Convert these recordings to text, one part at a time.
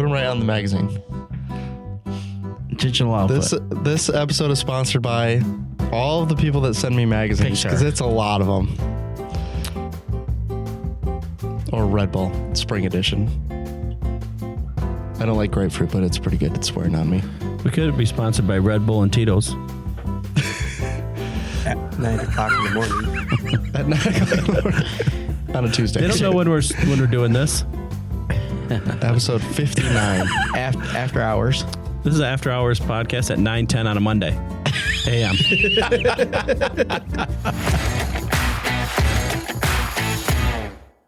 them right on the magazine. Digital output. This episode is sponsored by all of the people that send me magazines, because it's a lot of them. Or Red Bull Spring Edition. I don't like grapefruit, but it's pretty good. It's wearing on me. We could be sponsored by Red Bull and Tito's. At 9 o'clock in the morning. At 9 o'clock in the morning. On a Tuesday. They don't know when we're doing this. Episode 59. After hours. This is an after hours podcast at 9:10 on a Monday. AM.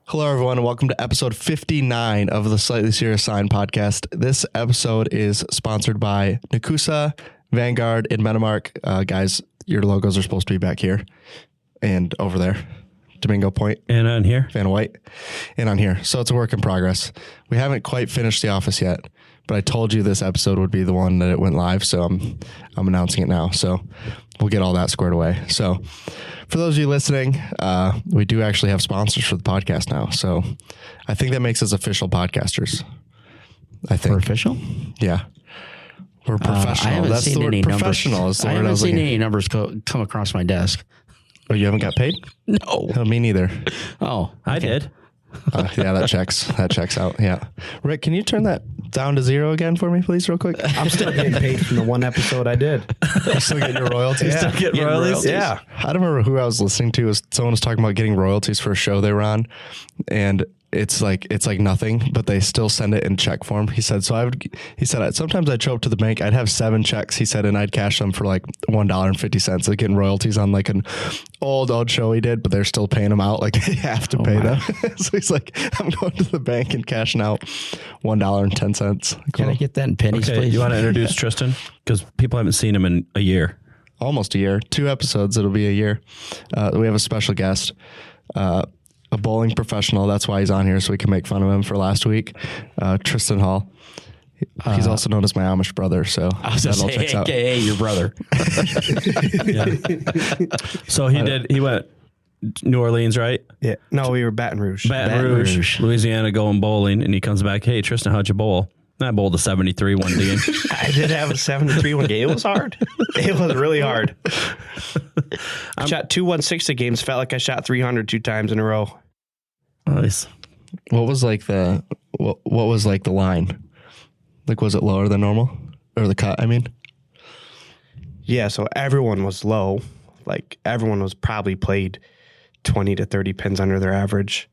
Hello, everyone, and welcome to episode 59 of the Slightly Serious Sign podcast. This episode is sponsored by Nakusa, Vanguard, and Metamark. Guys, your logos are supposed to be back here and over there. Domingo Point. And on here. Van White. And on here. So it's a work in progress. We haven't quite finished the office yet, but I told you this episode would be the one that it went live, so I'm announcing it now. So we'll get all that squared away. So for those of you listening, we do actually have sponsors for the podcast now. So I think that makes us official podcasters. I think. We're official? Yeah. We're professional. I haven't That's seen the word. any Professional numbers. is the I word haven't was seen looking. any numbers come across my desk. Oh, you haven't got paid? No. Oh, me neither. Oh, I did. Yeah, that checks out. Yeah. Rick, can you turn that down to 0 again for me, please, real quick? I'm still getting paid from the one episode I did. I'm still getting your royalties. Yeah. Still getting royalties? Yeah. I don't remember who I was listening to. Someone was talking about getting royalties for a show they were on, and it's like nothing, but they still send it in check form. He said, sometimes I'd show up to the bank, I'd have 7 checks, he said, and I'd cash them for like $1.50. Like getting royalties on like an old show he did, but they're still paying him out. Like they have to pay them. So he's like, I'm going to the bank and cashing out $1.10. Cool. Can I get that in pennies, Okay, please? you want to introduce Tristan? Because people haven't seen him in a year. Almost a year. 2 episodes, it'll be a year. We have a special guest, a bowling professional. That's why he's on here, so we can make fun of him for last week. Tristan Hall. He's also known as my Amish brother, so I was going to say, AKA your brother. So he went New Orleans, right? Yeah. No, we were Baton Rouge. Baton Rouge, Louisiana, going bowling, and he comes back, hey, Tristan, how'd you bowl? I bowled a 73 one game. I did have a 73 one game. It was hard. It was really hard. I shot 2 160 games. Felt like I shot 300 2 times in a row. Nice. What was like the line? Like, was it lower than normal? Or the cut, I mean? Yeah, so everyone was low. Like, everyone was probably played 20 to 30 pins under their average.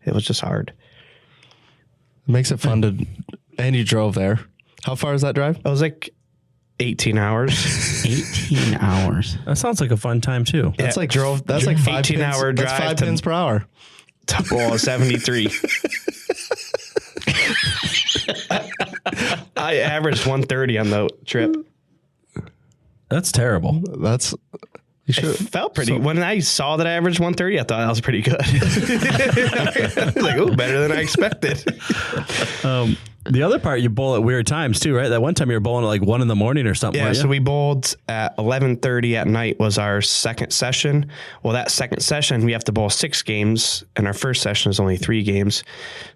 It was just hard. It makes it fun to... And you drove there. How far is that drive? It was like 18 hours. 18 hours. That sounds like a fun time, too. That's Yeah, like 5 pins. 18-hour That's drive 5 to- pins per hour. Well, 73. I averaged 130 on the trip. That's terrible. That's... You It should... felt pretty. When I saw that I averaged 130, I thought that was pretty good. I was like, oh, better than I expected. The other part, you bowl at weird times, too, right? That one time you were bowling at like 1 in the morning or something. Yeah, weren't you? so we bowled at 11:30 at night was our second session. Well, that second session, we have to bowl 6 games, and our first session is only 3 games.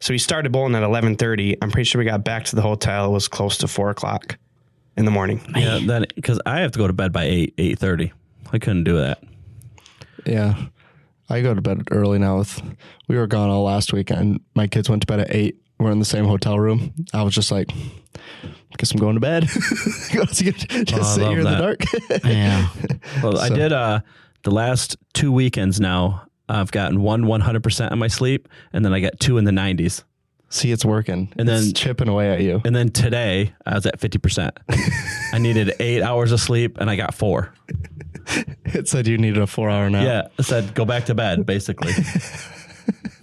So we started bowling at 11:30. I'm pretty sure we got back to the hotel. It was close to 4 o'clock in the morning. Yeah, then because I have to go to bed by 8:30. I couldn't do that. Yeah. I go to bed early now. We were gone all last week, and my kids went to bed at 8. We're in the same hotel room. I was just like, guess I'm going to bed. Just sit here in the dark. Yeah. Well, I did the last 2 weekends now. I've gotten 100% on my sleep, and then I got 2 in the 90s. See, it's working. And then it's chipping away at you. And then today I was at 50%. I needed 8 hours of sleep, and I got 4. It said you needed a 4-hour nap. Yeah, it said go back to bed, basically.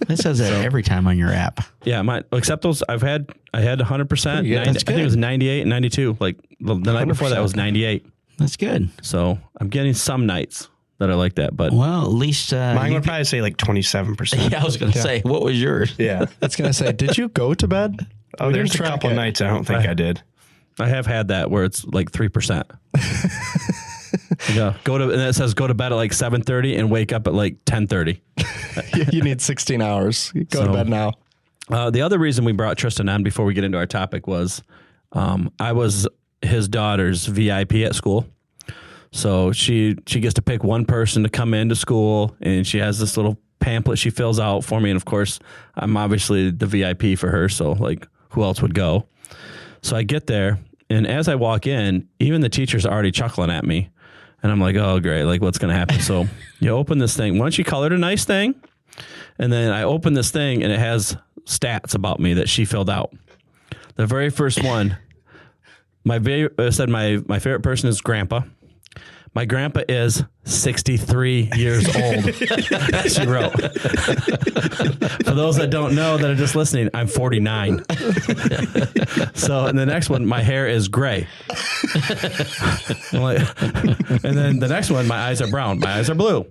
It says that every time on your app. Yeah, except those I had 100%. Yeah, I think it was 98 and 92. Like the night before that was 98. That's good. So I'm getting some nights that are like that. But Well, at least Mine would probably say like 27%. Yeah, I was going to say, what was yours? Yeah. It's going to say, did you go to bed? Oh, We there's didn't a track couple it. nights I don't think I did. I have had that where it's like 3%. Yeah, and it says go to bed at like 7:30 and wake up at like 10:30. You need 16 hours. Go to bed now. The other reason we brought Tristan on before we get into our topic was I was his daughter's VIP at school. So she gets to pick one person to come into school, and she has this little pamphlet she fills out for me. And of course, I'm obviously the VIP for her. So like, who else would go? So I get there, and as I walk in, even the teacher's already chuckling at me. And I'm like, oh, great. Like, what's going to happen? So you open this thing. Once she colored a nice thing, and then I open this thing, and it has stats about me that she filled out. The very first one, said my favorite person is Grandpa. My grandpa is 63 years old, she wrote. For those that don't know that are just listening, I'm 49. So, and the next one, my hair is gray. And then the next one, my eyes are brown. My eyes are blue.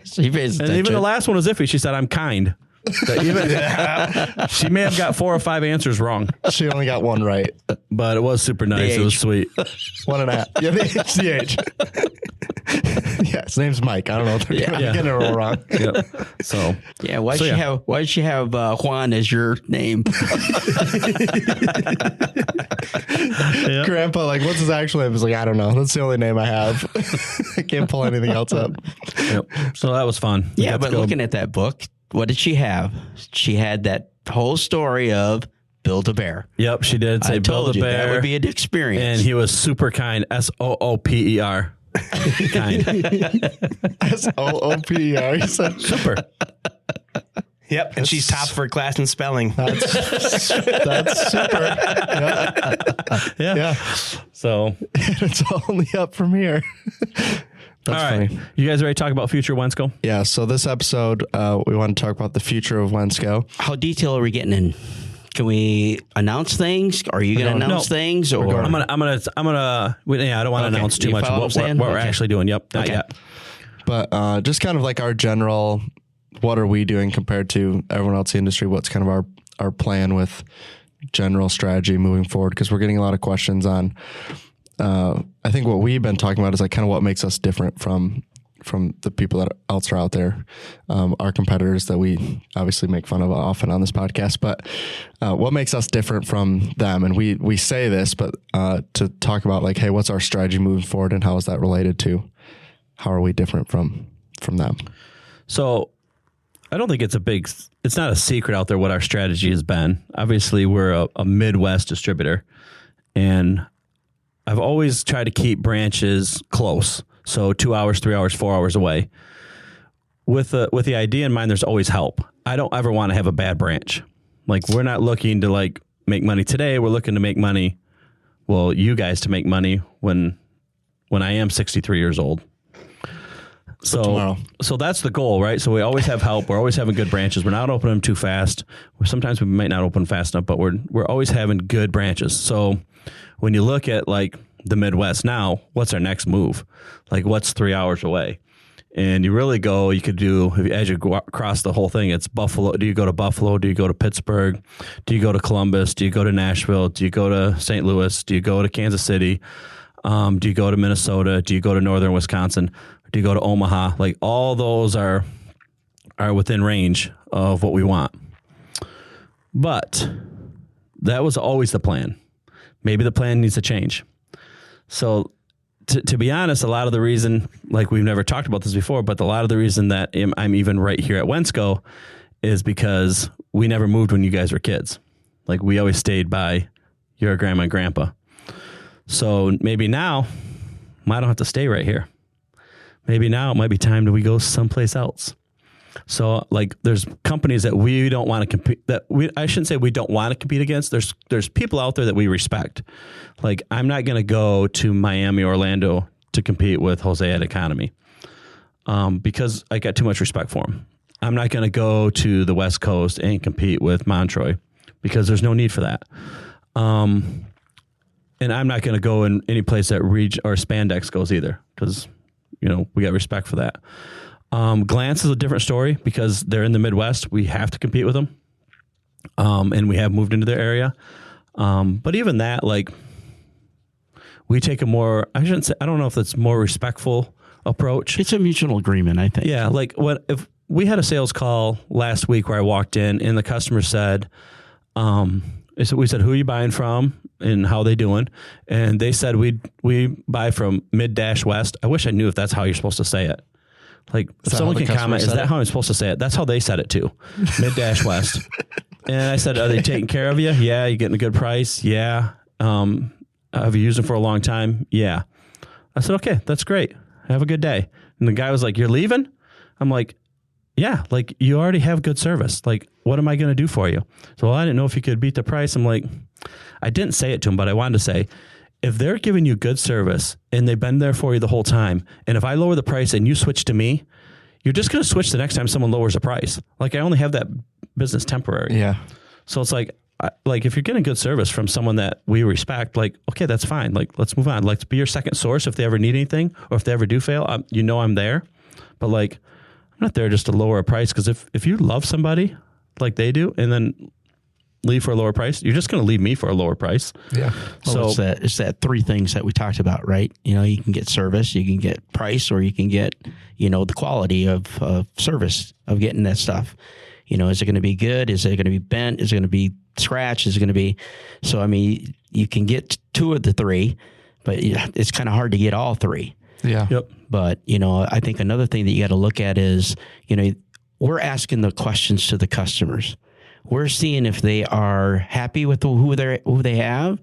She pays attention. And even the last one was iffy. She said, I'm kind. She may have got 4 or 5 answers wrong. She only got one right. But it was super nice. It was sweet. 1.5. Yeah, the age. Yeah, his name's Mike. I don't know if they're getting it all wrong. Yep. So yeah, why did she have Juan as your name? Grandpa, like, what's his actual name? He's like, I don't know. That's the only name I have. I can't pull anything else up. Yep. So that was fun. Yeah, but looking at that book, what did she have? She had that whole story of Build a Bear. Yep, she did say Build a Bear. That would be an experience. And he was super kind. SOOPER. Kind. SOOPER. He said super. Yep, and she's top for class in spelling. That's super. Yeah. So it's only up from here. That's all right. funny. You guys ready to talk about future Wensco? Yeah. So this episode, we want to talk about the future of Wensco. How detailed are we getting in? Can we announce things? Are you going to announce things? Or I'm gonna. Yeah, I don't want to announce too much what we're actually doing. Yep, not yet. But just kind of like our general, what are we doing compared to everyone else in the industry? What's kind of our plan with general strategy moving forward? Because we're getting a lot of questions on. I think what we've been talking about is like kind of what makes us different from the people that else are out there, our competitors that we obviously make fun of often on this podcast, but what makes us different from them? And we say this, but to talk about like, hey, what's our strategy moving forward and how is that related to how are we different from them? So I don't think it's not a secret out there what our strategy has been. Obviously, we're a Midwest distributor, and I've always tried to keep branches close. So 2 hours, 3 hours, 4 hours away. With the idea in mind, there's always help. I don't ever want to have a bad branch. Like, we're not looking to like make money today. We're looking to make money. Well, you guys to make money when I am 63 years old. So tomorrow. So that's the goal, right? So we always have help. We're always having good branches. We're not opening them too fast. Sometimes we might not open fast enough, but we're always having good branches. So when you look at like the Midwest now, what's our next move? Like, what's 3 hours away? And you really go, you could do, as you go across the whole thing, it's Buffalo. Do you go to Buffalo? Do you go to Pittsburgh? Do you go to Columbus? Do you go to Nashville? Do you go to St. Louis? Do you go to Kansas City? Do you go to Minnesota? Do you go to northern Wisconsin? Do you go to Omaha? Like, all those are within range of what we want. But that was always the plan. Maybe the plan needs to change. So to be honest, a lot of the reason, like we've never talked about this before, but a lot of the reason that I'm even right here at Wensco is because we never moved when you guys were kids. Like, we always stayed by your grandma and grandpa. So maybe now I don't have to stay right here. Maybe now it might be time that we go someplace else. So like, there's companies that we don't want to compete, I shouldn't say we don't want to compete against. There's people out there that we respect. Like, I'm not going to go to Miami, Orlando to compete with Jose at Economy because I got too much respect for him. I'm not going to go to the West Coast and compete with Montroy because there's no need for that. And I'm not going to go in any place that Reach or Spandex goes either because, we got respect for that. Glance is a different story because they're in the Midwest. We have to compete with them. And we have moved into their area. But even that, like, we take a more, I don't know if it's more respectful approach. It's a mutual agreement, I think. Yeah. Like, we had a sales call last week where I walked in and the customer said, we said, who are you buying from and how they doing? And they said, we buy from Mid-West. I wish I knew if that's how you're supposed to say it. Like, if someone can comment, is that how I'm supposed to say it? That's how they said it too. Mid-West. And I said, are they taking care of you? Yeah. You getting a good price? Yeah. Have you used them for a long time? Yeah. I said, okay, that's great. Have a good day. And the guy was like, you're leaving? I'm like, yeah, like you already have good service. Like, what am I going to do for you? So, well, I didn't know if you could beat the price. I'm like, I didn't say it to him, but I wanted to say, if they're giving you good service and they've been there for you the whole time, and if I lower the price and you switch to me, you're just going to switch the next time someone lowers the price. Like, I only have that business temporary. Yeah. So it's like if you're getting good service from someone that we respect, like, okay, that's fine. Like, let's move on. Let's be your second source if they ever need anything, or if they ever do fail, I'm there. But like, I'm not there just to lower a price, because if you love somebody like they do and then leave for a lower price, you're just going to leave me for a lower price. Yeah. Well, So it's that three things that we talked about, right? You know, you can get service, you can get price, or you can get, the quality of service of getting that stuff. Is it going to be good? Is it going to be bent? Is it going to be scratched? Is it going to be? So, I mean, you can get two of the three, but it's kind of hard to get all three. Yeah. yep. But, I think another thing that you got to look at is, we're asking the questions to the customers. We're seeing if they are happy with who they have.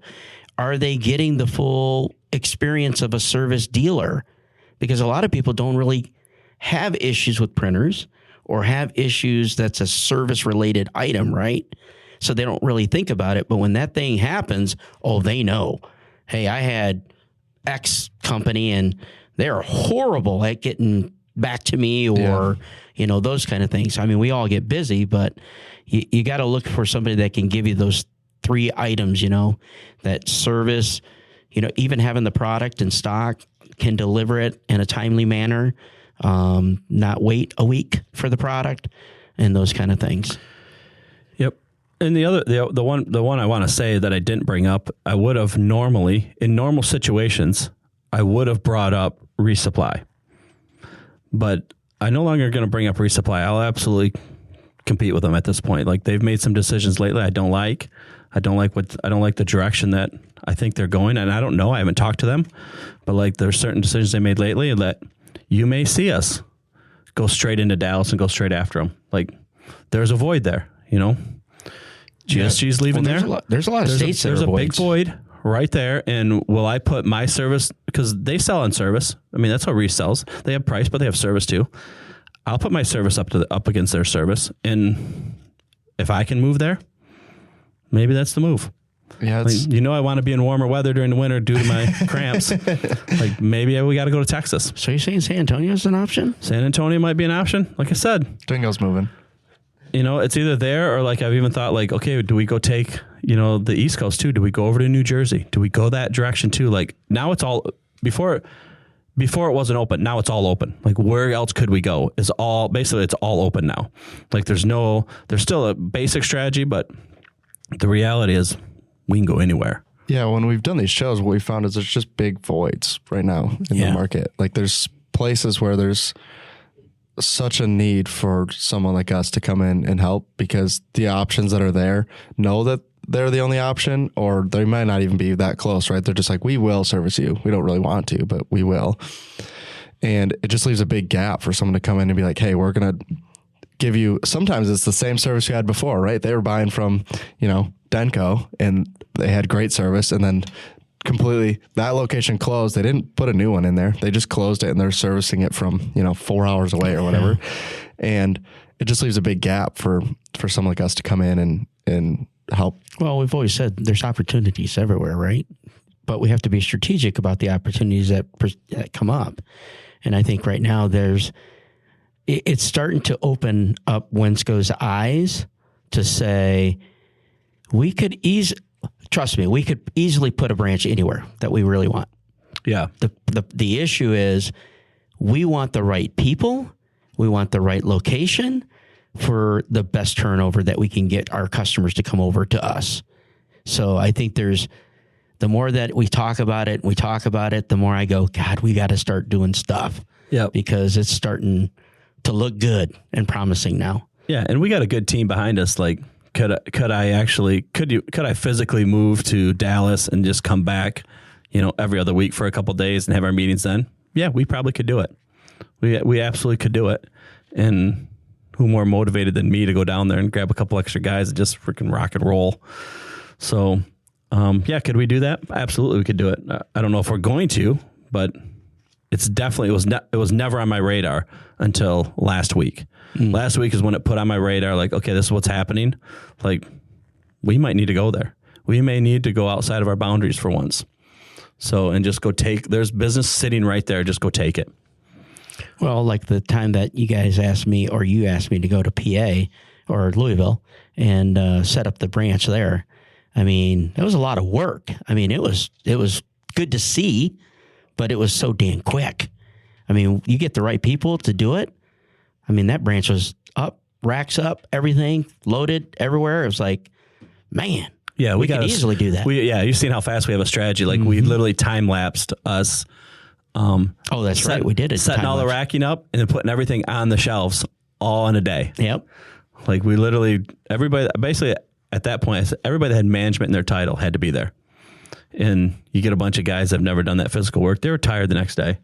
Are they getting the full experience of a service dealer? Because a lot of people don't really have issues with printers or have issues that's a service-related item, right? So they don't really think about it. But when that thing happens, they know. Hey, I had X company and they're horrible at getting back to me, or, those kind of things. I mean, we all get busy, but you got to look for somebody that can give you those three items, that service, even having the product in stock, can deliver it in a timely manner, not wait a week for the product, and those kind of things. Yep. And the one I want to say that I didn't bring up, I would have normally, in normal situations, I would have brought up resupply. But I no longer going to bring up resupply. I'll absolutely compete with them at this point. Like, they've made some decisions lately I don't like. I don't like the direction that I think they're going. And I don't know. I haven't talked to them. But like, there's certain decisions they made lately that you may see us go straight into Dallas and go straight after them. Like, there's a void there, GSG's leaving there. There's a lot of states that there's are a big voids. void right there. And will I put my service, because they sell on service. I mean, that's how resells. They have price, but they have service too. I'll put my service up against their service. And if I can move there, maybe that's the move. Yeah. It's, I want to be in warmer weather during the winter due to my cramps. Like, maybe we got to go to Texas. So you're saying San Antonio is an option? San Antonio might be an option. Like I said, Dingo's moving. it's either there or, like, I've even thought, like, okay, do we go take, the East Coast too? Do we go over to New Jersey? Do we go that direction too? Like, now it's all, before it wasn't open. Now it's all open. Like, where else could we go? It's all open now. Like, there's still a basic strategy, but the reality is we can go anywhere. Yeah, when we've done these shows, what we found is there's just big voids right now in the market. Like, there's places where there's such a need for someone like us to come in and help, because the options that are there know that they're the only option, or they might not even be that close, right? They're just like, we will service you. We don't really want to, but we will. And it just leaves a big gap for someone to come in and be like, hey, we're going to give you, sometimes it's the same service you had before, right? They were buying from, Denko, and they had great service, and then completely that location closed. They didn't put a new one in there. They just closed it, and they're servicing it from, 4 hours away or whatever. And it just leaves a big gap for someone like us to come in and help. Well, we've always said there's opportunities everywhere, right? But we have to be strategic about the opportunities that come up. And I think right now it's starting to open up Wensco's eyes to say, we could easily put a branch anywhere that we really want. Yeah. The issue is we want the right people. We want the right location for the best turnover that we can get our customers to come over to us. So I think the more that we talk about it, the more I go, God, we got to start doing stuff. Yeah. Because it's starting to look good and promising now. Yeah, and we got a good team behind us. Like, could I physically move to Dallas and just come back, every other week for a couple of days and have our meetings then? Yeah, we probably could do it. We absolutely could do it. And who more motivated than me to go down there and grab a couple extra guys and just freaking rock and roll? So, could we do that? Absolutely, we could do it. I don't know if we're going to, but it's definitely it was never on my radar until last week. Last week is when it put on my radar, like, okay, this is what's happening. Like, we might need to go there. We may need to go outside of our boundaries for once. So, and just go there's business sitting right there. Just go take it. Well, like the time that you guys asked me, or you asked me to go to PA or Louisville and set up the branch there. I mean, it was a lot of work. I mean, it was good to see, but it was so damn quick. I mean, you get the right people to do it. I mean, that branch was up, racks up, everything loaded everywhere. It was like, man, yeah, we could easily do that. You've seen how fast we have a strategy. Like we literally time lapsed us. That's right. We did it. Setting all the racking up and then putting everything on the shelves all in a day. Yep. Like we literally, everybody, basically at that point, everybody that had management in their title had to be there. And you get a bunch of guys that have never done that physical work. They were tired the next day.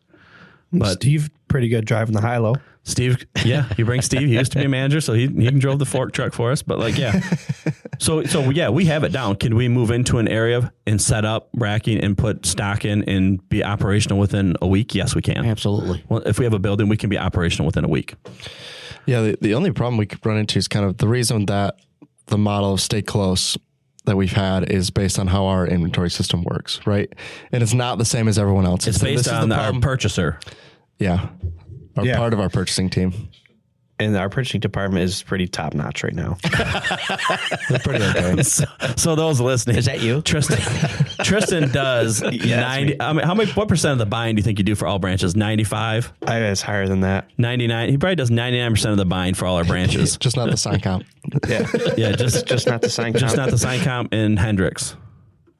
But Steve, pretty good driving the high-low. Steve, yeah, you bring Steve. He used to be a manager, so he drove the fork truck for us. But like, yeah. So yeah, we have it down. Can we move into an area and set up racking and put stock in and be operational within a week? Yes, we can. Absolutely. Well, if we have a building, we can be operational within a week. Yeah, the only problem we could run into is kind of the reason that the model of stay close that we've had is based on how our inventory system works, right? And it's not the same as everyone else. It's based on our purchaser. Yeah. Part of our purchasing team. And our purchasing department is pretty top notch right now. They're pretty okay. So those listening, is that you, Tristan does 90. I mean, what percent of the buying do you think you do for all branches? 95. It's higher than that. 99. He probably does 99% of the buying for all our branches. Just not the sign comp. Yeah. Just not the sign comp. Just not the sign comp in Hendricks.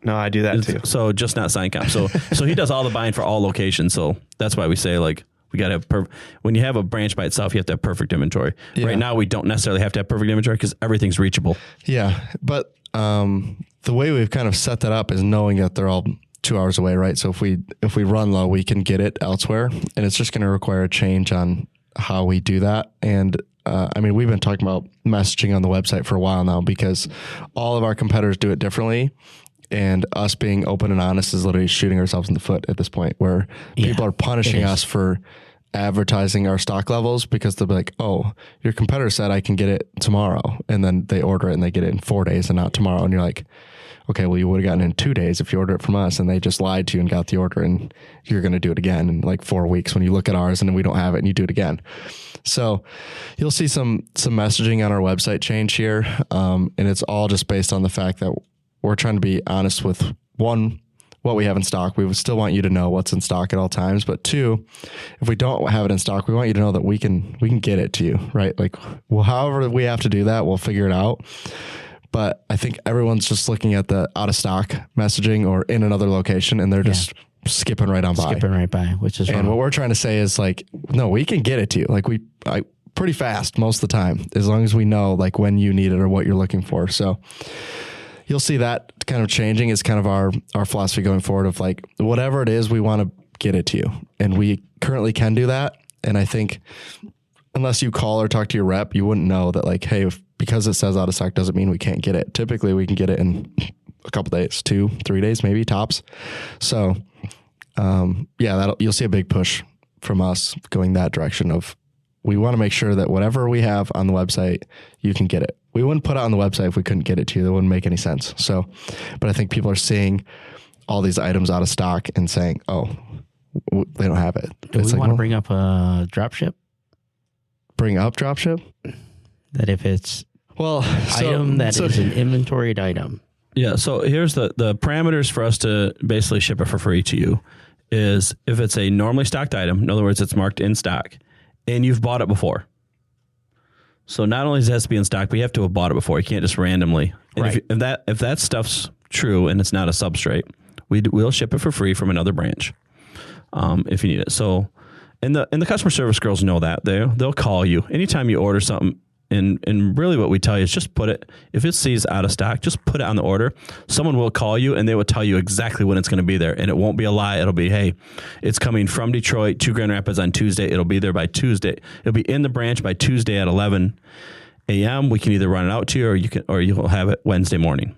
No, I do that too. So just not sign comp. So he does all the buying for all locations. So that's why we say like. We got to have when you have a branch by itself, you have to have perfect inventory. Yeah. Right now, we don't necessarily have to have perfect inventory because everything's reachable. Yeah, but the way we've kind of set that up is knowing that they're all 2 hours away, right? So if we run low, we can get it elsewhere, and it's just going to require a change on how we do that. And I mean, we've been talking about messaging on the website for a while now because all of our competitors do it differently. And us being open and honest is literally shooting ourselves in the foot at this point where people are punishing us for advertising our stock levels because they'll be like, oh, your competitor said I can get it tomorrow. And then they order it and they get it in 4 days and not tomorrow. And you're like, okay, well, you would have gotten it in 2 days if you ordered it from us. And they just lied to you and got the order and you're going to do it again in like 4 weeks when you look at ours and then we don't have it and you do it again. So you'll see some messaging on our website change here. And it's all just based on the fact that we're trying to be honest with one, what we have in stock. We would still want you to know what's in stock at all times. But two, if we don't have it in stock, we want you to know that we can get it to you, right? Like, well, however we have to do that, we'll figure it out. But I think everyone's just looking at the out of stock messaging or in another location, and they're just skipping right on by. Skipping right by, which is wrong. And what we're trying to say is like, no, we can get it to you. Like pretty fast most of the time, as long as we know like when you need it or what you're looking for. So you'll see that kind of changing is kind of our philosophy going forward of like, whatever it is, we want to get it to you. And we currently can do that. And I think unless you call or talk to your rep, you wouldn't know that like, hey, because it says out of stock doesn't mean we can't get it. Typically we can get it in a couple days, 2-3 days, maybe tops. So you'll see a big push from us going that direction of, we want to make sure that whatever we have on the website, you can get it. We wouldn't put it on the website if we couldn't get it to you. That wouldn't make any sense. So, but I think people are seeing all these items out of stock and saying, oh, they don't have it. Do we want to bring up a drop ship? Bring up drop ship? That if it's item is an inventoried item. Yeah. So here's the parameters for us to basically ship it for free to you is if it's a normally stocked item, in other words, it's marked in stock, and you've bought it before. So not only does it have to be in stock, but you have to have bought it before. You can't just randomly. And right. If that stuff's true and it's not a substrate, we'll ship it for free from another branch if you need it. So, And the customer service girls know that. They'll call you anytime you order something. And really what we tell you is just put it, if it sees out of stock, just put it on the order. Someone will call you and they will tell you exactly when it's going to be there. And it won't be a lie. It'll be, hey, it's coming from Detroit to Grand Rapids on Tuesday. It'll be there by Tuesday. It'll be in the branch by Tuesday at 11 a.m. We can either run it out to you or you'll have it Wednesday morning.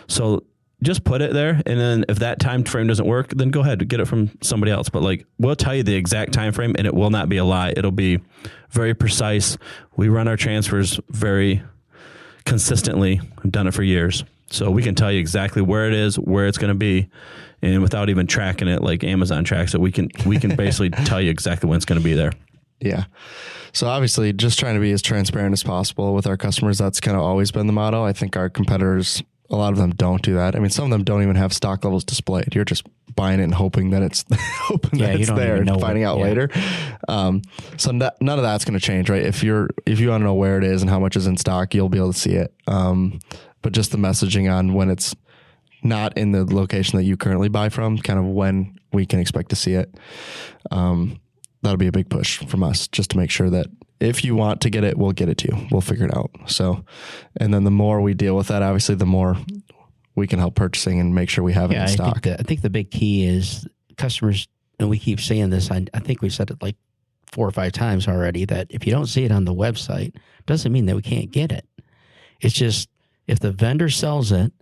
So just put it there. And then if that time frame doesn't work, then go ahead and get it from somebody else. But like, we'll tell you the exact time frame and it will not be a lie. It'll be very precise. We run our transfers very consistently. I've done it for years. So we can tell you exactly where it is, where it's going to be. And without even tracking it, like Amazon tracks it, we can basically tell you exactly when it's going to be there. Yeah. So obviously just trying to be as transparent as possible with our customers. That's kind of always been the motto. I think our competitors, a lot of them don't do that. I mean, some of them don't even have stock levels displayed. You're just buying it and hoping that it's there and finding out later. So none of that's going to change, right? If you want to know where it is and how much is in stock, you'll be able to see it. But just the messaging on when it's not in the location that you currently buy from, kind of when we can expect to see it. That'll be a big push from us just to make sure that if you want to get it, we'll get it to you. We'll figure it out. So, and then the more we deal with that, obviously, the more we can help purchasing and make sure we have it in stock. I think the big key is customers, and we keep saying this, I think we said it like 4 or 5 times already, that if you don't see it on the website, doesn't mean that we can't get it. It's just, if the vendor sells it,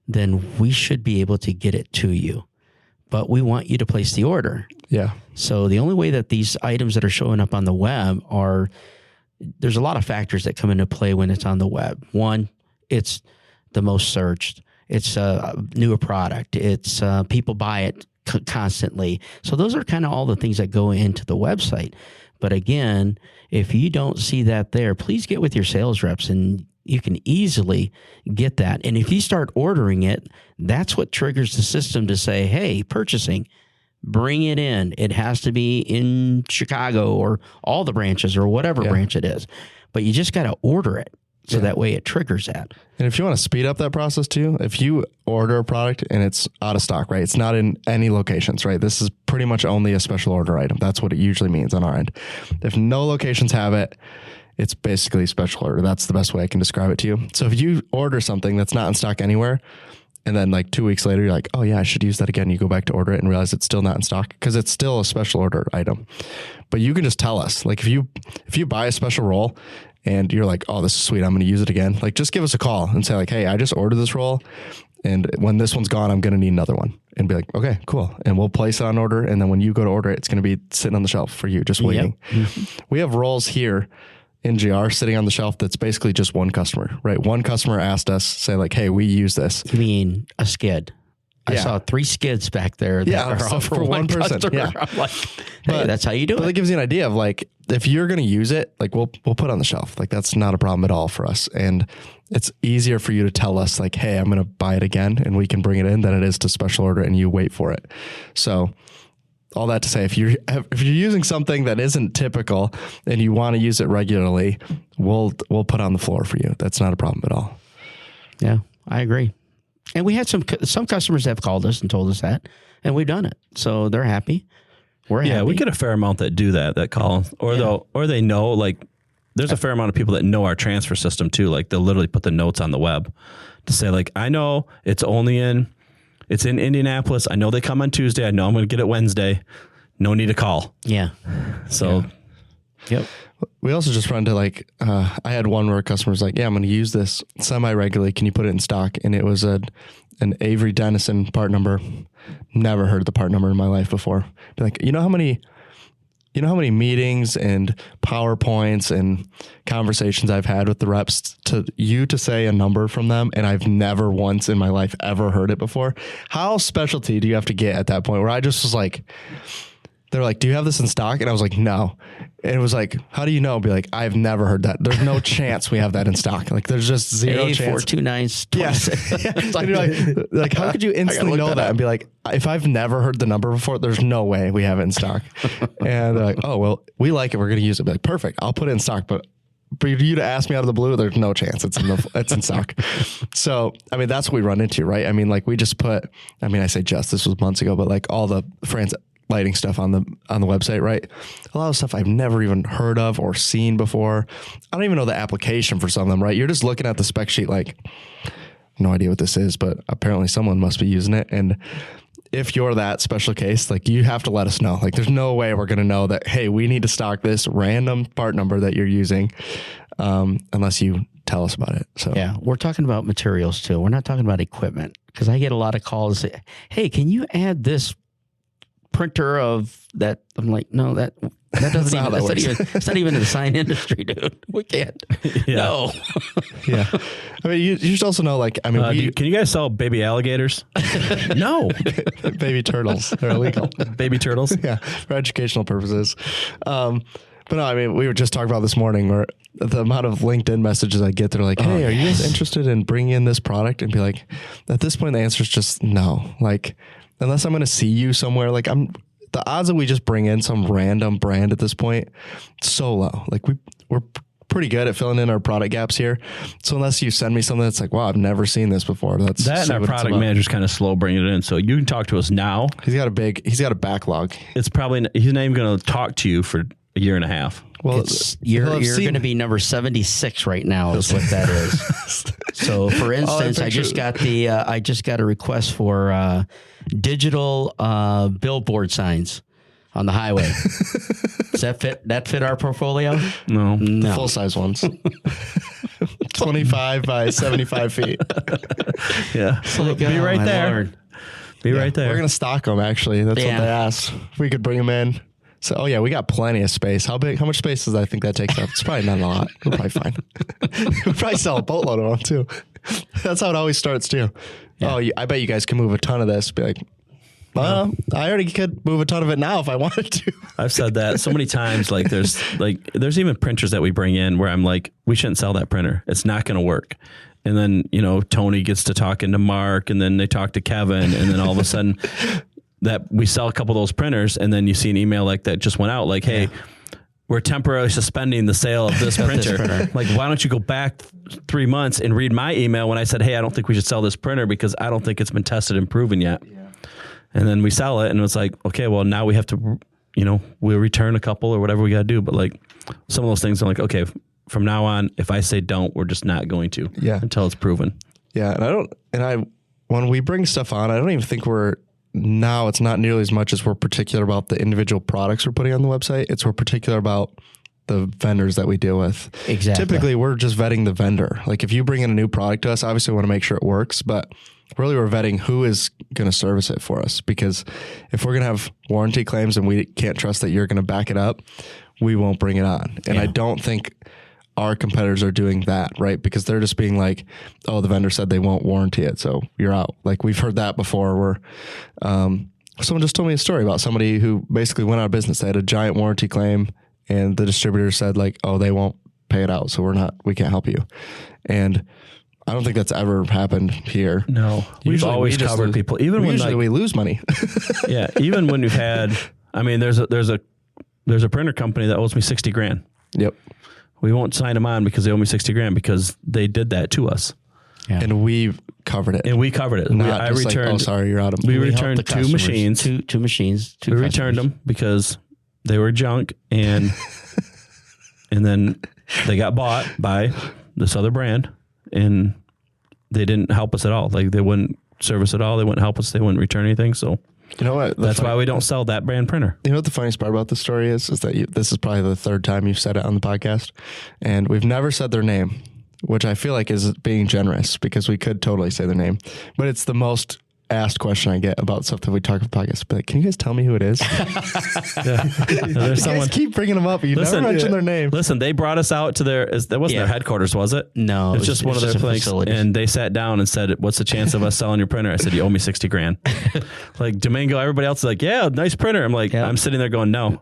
then we should be able to get it to you. But we want you to place the order. Yeah. So the only way that these items that are showing up on the web are, there's a lot of factors that come into play when it's on the web. One, it's the most searched. It's a newer product. It's people buy it constantly. So those are kind of all the things that go into the website. But again, if you don't see that there, please get with your sales reps and you can easily get that. And if you start ordering it, that's what triggers the system to say, hey, purchasing, bring it in. It has to be in Chicago or all the branches or whatever branch it is. But you just got to order it. So that way it triggers that. And if you want to speed up that process too, if you order a product and it's out of stock, right? It's not in any locations, right? This is pretty much only a special order item. That's what it usually means on our end. If no locations have it, it's basically special order. That's the best way I can describe it to you. So if you order something that's not in stock anywhere, and then like 2 weeks later, you're like, oh yeah, I should use that again. You go back to order it and realize it's still not in stock because it's still a special order item. But you can just tell us, like if you buy a special roll and you're like, oh, this is sweet, I'm going to use it again. Like just give us a call and say like, hey, I just ordered this roll. And when this one's gone, I'm going to need another one. And be like, okay, cool. And we'll place it on order. And then when you go to order it, it's going to be sitting on the shelf for you, just waiting. Yep. We have rolls here in GR sitting on the shelf that's basically just one customer, right? One customer asked us, say like, hey, we use this. You mean a skid? I saw 3 skids back there that are all for one person. Yeah. I'm like, hey, that's how you do it. But that gives you an idea of like, if you're going to use it, like we'll put it on the shelf. Like that's not a problem at all for us. And it's easier for you to tell us like, hey, I'm going to buy it again and we can bring it in than it is to special order and you wait for it. So all that to say, if you're using something that isn't typical and you want to use it regularly, we'll put on the floor for you. That's not a problem at all. Yeah, I agree. And we had some customers that have called us and told us that, and we've done it. So they're happy. We're happy. Yeah, we get a fair amount that do that call, or they know, like there's a fair amount of people that know our transfer system too. Like they'll literally put the notes on the web to say like, I know it's in Indianapolis. I know they come on Tuesday. I know I'm going to get it Wednesday. No need to call. Yeah. So, Yep. We also just run into like, I had one where a customer was like, yeah, I'm going to use this semi-regularly. Can you put it in stock? And it was an Avery Dennison part number. Never heard the part number in my life before. Be like, you know how many meetings and PowerPoints and conversations I've had with the reps to say a number from them, and I've never once in my life ever heard it before. How specialty do you have to get at that point where I just was like, they're like, do you have this in stock? And I was like, no. And it was like, how do you know? Be like, I've never heard that. There's no chance we have that in stock. Like there's just zero chance. A429. Yeah. like how could you instantly know that and be like, if I've never heard the number before, there's no way we have it in stock. And they're like, oh, well, we like it. We're going to use it. Be like, perfect. I'll put it in stock. But for you to ask me out of the blue, there's no chance it's in stock. So, I mean, that's what we run into, right? I mean, like we just I say this was months ago, but like all the lighting stuff on the website, right? A lot of stuff I've never even heard of or seen before. I don't even know the application for some of them, right? You're just looking at the spec sheet like, no idea what this is, but apparently someone must be using it. And if you're that special case, like you have to let us know. Like there's no way we're going to know that, hey, we need to stock this random part number that you're using unless you tell us about it. So yeah, we're talking about materials too. We're not talking about equipment, because I get a lot of calls. Hey, can you add this printer of that? I'm like, no, that doesn't even, it's not even in the sign industry, dude. We can't. Yeah. No. yeah. I mean, you should also know, like, I mean, can you guys sell baby alligators? No. baby turtles. They're illegal. Baby turtles? Yeah. For educational purposes. But no, I mean, we were just talking about this morning where the amount of LinkedIn messages I get, they're like, hey, are you guys interested in bringing in this product? And be like, at this point, the answer is just no. Like, unless I'm going to see you somewhere, like the odds that we just bring in some random brand at this point, so low. Like we're pretty good at filling in our product gaps here. So unless you send me something that's like, wow, I've never seen this before. That's that, and our product manager's kind of slow bringing it in. So you can talk to us now. He's got a backlog. It's probably, he's not even going to talk to you for a year and a half. Well, you're going to be number 76 right now is what that is. So for instance, I just got a request for digital billboard signs on the highway. Does that fit our portfolio? No. Full size ones. 25 by 75 feet. Yeah. Like, be right there. Lord. Be right there. We're going to stock them, actually. That's what they asked. If we could bring them in. So, we got plenty of space. How much space does I think that takes up? It's probably not a lot. We're probably fine. We'll probably sell a boatload of them, too. That's how it always starts, too. Yeah. Oh, I bet you guys can move a ton of this. Be like, I already could move a ton of it now if I wanted to. I've said that so many times. Like there's even printers that we bring in where I'm like, we shouldn't sell that printer. It's not going to work. And then, Tony gets to talking to Mark, and then they talk to Kevin, and then all of a sudden that we sell a couple of those printers, and then you see an email like that just went out like, hey, we're temporarily suspending the sale of this printer. Like, why don't you go back 3 months and read my email when I said, hey, I don't think we should sell this printer because I don't think it's been tested and proven yet. Yeah. And then we sell it, and it's like, okay, well, now we have to, we'll return a couple or whatever we got to do. But like some of those things are like, okay, from now on, if I say don't, we're just not going to until it's proven. Yeah. And when we bring stuff on, I don't even think it's not nearly as much as we're particular about the individual products we're putting on the website. We're particular about the vendors that we deal with. Exactly. Typically, we're just vetting the vendor. Like if you bring in a new product to us, obviously we want to make sure it works, but really we're vetting who is going to service it for us. Because if we're going to have warranty claims and we can't trust that you're going to back it up, we won't bring it on. And I don't think our competitors are doing that, right? Because they're just being like, oh, the vendor said they won't warranty it, so you're out. Like we've heard that before where someone just told me a story about somebody who basically went out of business. They had a giant warranty claim and the distributor said like, oh, they won't pay it out, so we can't help you. And I don't think that's ever happened here. No, we've always covered people. Even when we lose money. Yeah, even when we've had, I mean, there's a printer company that owes me $60,000. Yep. We won't sign them on because they owe me $60,000 because they did that to us. Yeah. And we covered it. I returned. Sorry, you're out of. We returned two machines. Two machines. We returned them because they were junk, and then they got bought by this other brand, and they didn't help us at all. Like they wouldn't service at all. They wouldn't help us. They wouldn't return anything. So. You know what? That's why we don't sell that brand printer. You know what the funniest part about this story is that this is probably the third time you've said it on the podcast, and we've never said their name, which I feel like is being generous because we could totally say their name, but it's the most asked question I get about stuff that we talk about podcasts. But like, can you guys tell me who it is? There's someone. Guys keep bringing them up. You never mention their name. Listen, they brought us out to that wasn't their headquarters, was it? No, it's just one of their things. And they sat down and said, "What's the chance of us selling your printer?" I said, "You owe me $60,000." Like Domingo, everybody else is like, "Yeah, nice printer." I'm like, I'm sitting there going, "No,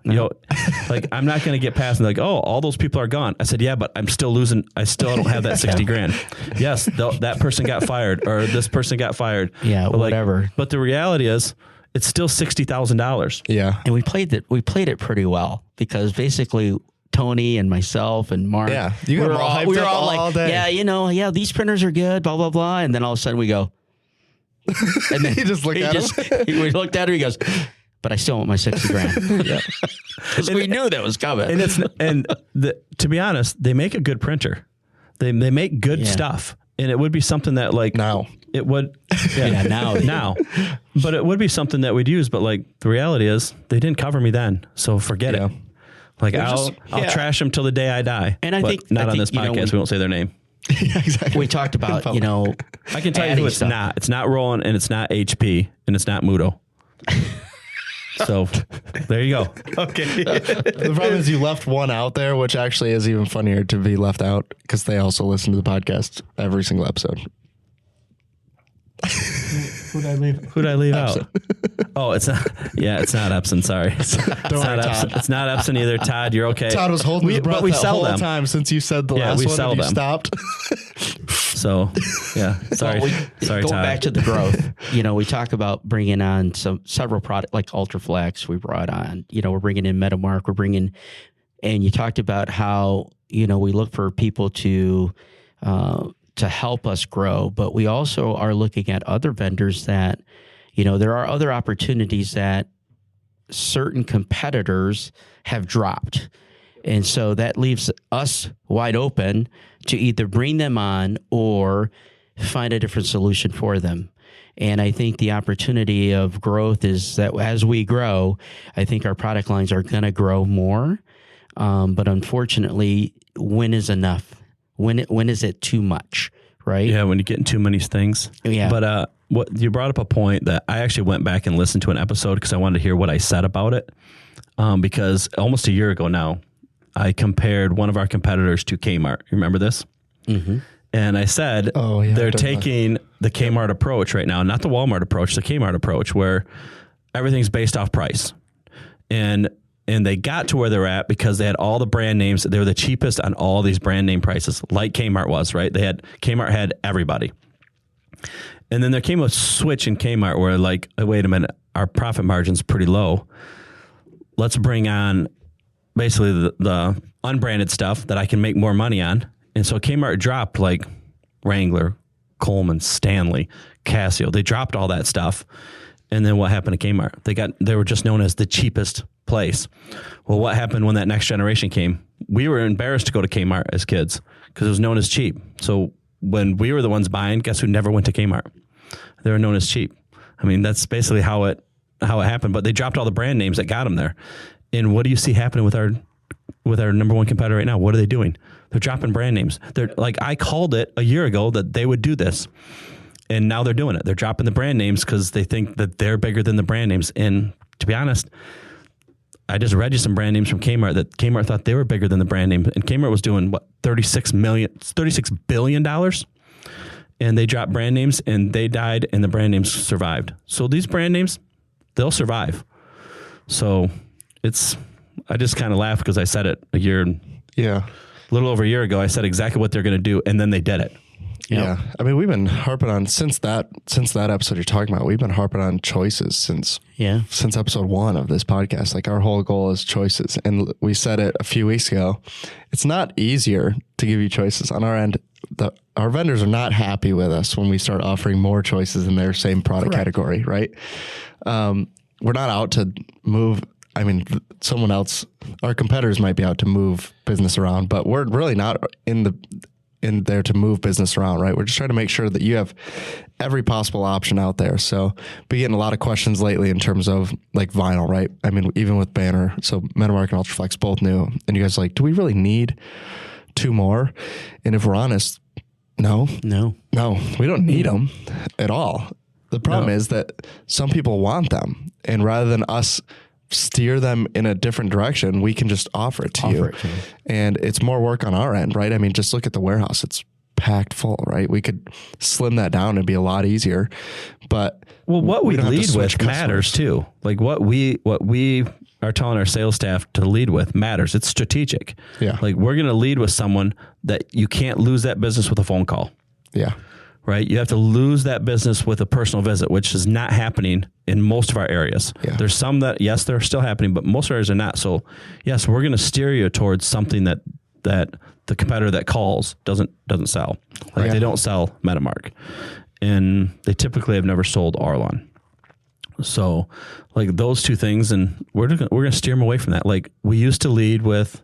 like I'm not going to get past." And like, "Oh, all those people are gone." I said, "Yeah, but I'm still losing. I still don't have that $60,000." Yes, that person got fired, or this person got fired. Yeah, but whatever. But the reality is, it's still $60,000. Yeah, and we played it pretty well because basically Tony and myself and Mark, we were all like, day. These printers are good, blah blah blah, and then all of a sudden we go, and then he just looked at him. We looked at him. He goes, but I still want my 60 grand. Yeah. Because we knew that was coming. And to be honest, they make a good printer. They make good stuff, and it would be something that like Now. It would, now, but it would be something that we'd use. But like the reality is, they didn't cover me then, so forget it. Like I'll trash them till the day I die. And I think not on this podcast. We won't say their name. Yeah, exactly. We talked about I can tell you who it's stuff. not. It's not Roland, and it's not HP, and it's not Mudo. So there you go. Okay. The problem is you left one out there, which actually is even funnier to be left out because they also listen to the podcast every single episode. Who'd I leave out? Oh, it's not. Yeah, it's not Epson. Sorry, it's not Epson. It's not Epson either. Todd, you're okay. Todd was holding his breath but we the sell whole them. time since you said the last we one sell and you them. stopped. So, yeah. Sorry, sorry, Going Todd. back to the growth, we talk about bringing on several products like Ultraflex. We brought on, we're bringing in Metamark. And you talked about how we look for people to help us grow, but we also are looking at other vendors that, there are other opportunities that certain competitors have dropped. And so that leaves us wide open to either bring them on or find a different solution for them. And I think the opportunity of growth is that as we grow, I think our product lines are going to grow more. But unfortunately, when is enough? When is it too much? Right? Yeah, when you're getting too many things. Yeah. But what you brought up a point that I actually went back and listened to an episode because I wanted to hear what I said about it. Because almost a year ago now, I compared one of our competitors to Kmart. You remember this? Mm-hmm. And I said, they're taking the Kmart approach right now, not the Walmart approach, the Kmart approach, where everything's based off price. And they got to where they're at because they had all the brand names. They were the cheapest on all these brand name prices, like Kmart was, right? Kmart had everybody. And then there came a switch in Kmart where like, wait a minute, our profit margin's pretty low. Let's bring on basically the unbranded stuff that I can make more money on. And so Kmart dropped like Wrangler, Coleman, Stanley, Casio. They dropped all that stuff. And then what happened to Kmart? They were just known as the cheapest place. Well, what happened when that next generation came? We were embarrassed to go to Kmart as kids because it was known as cheap. So when we were the ones buying, guess who never went to Kmart? They were known as cheap. I mean, that's basically how it happened. But they dropped all the brand names that got them there. And what do you see happening with our number one competitor right now? What are they doing? They're dropping brand names. They're like, I called it a year ago that they would do this. And now they're doing it. They're dropping the brand names because they think that they're bigger than the brand names. And to be honest, I just read you some brand names from Kmart that Kmart thought they were bigger than the brand name. And Kmart was doing what, $36 billion. And they dropped brand names and they died and the brand names survived. So these brand names, they'll survive. So I just kind of laughed because I said it a little over a year ago. I said exactly what they're going to do. And then they did it. Yep. Yeah. I mean, we've been harping on since that episode you're talking about, we've been harping on choices since episode 1 of this podcast. Like our whole goal is choices. And we said it a few weeks ago. It's not easier to give you choices on our end. Our vendors are not happy with us when we start offering more choices in their same product category, right? We're not out to move. I mean, someone else, our competitors might be out to move business around, but we're really not in there to move business around, right? We're just trying to make sure that you have every possible option out there. So been getting a lot of questions lately in terms of like vinyl, right? I mean, even with Banner, so Metamark and Ultraflex both new. And you guys are like, do we really need 2 more? And if we're honest, no, we don't need them at all. The problem is that some people want them. And rather than us steer them in a different direction, we can just offer it to you. And it's more work on our end, right? I mean, just look at the warehouse. It's packed full, right? We could slim that down and be a lot easier. But what we lead with matters too. Like what we are telling our sales staff to lead with matters. It's strategic. Yeah. Like we're going to lead with someone that you can't lose that business with a phone call. Yeah. Right? You have to lose that business with a personal visit, which is not happening in most of our areas. Yeah. There's some that, yes, they're still happening, but most areas are not. So, yes, we're going to steer you towards something that the competitor that calls doesn't sell. Like they don't sell Metamark. And they typically have never sold Arlon. So like those two things, and we're going to steer them away from that. Like we used to lead with,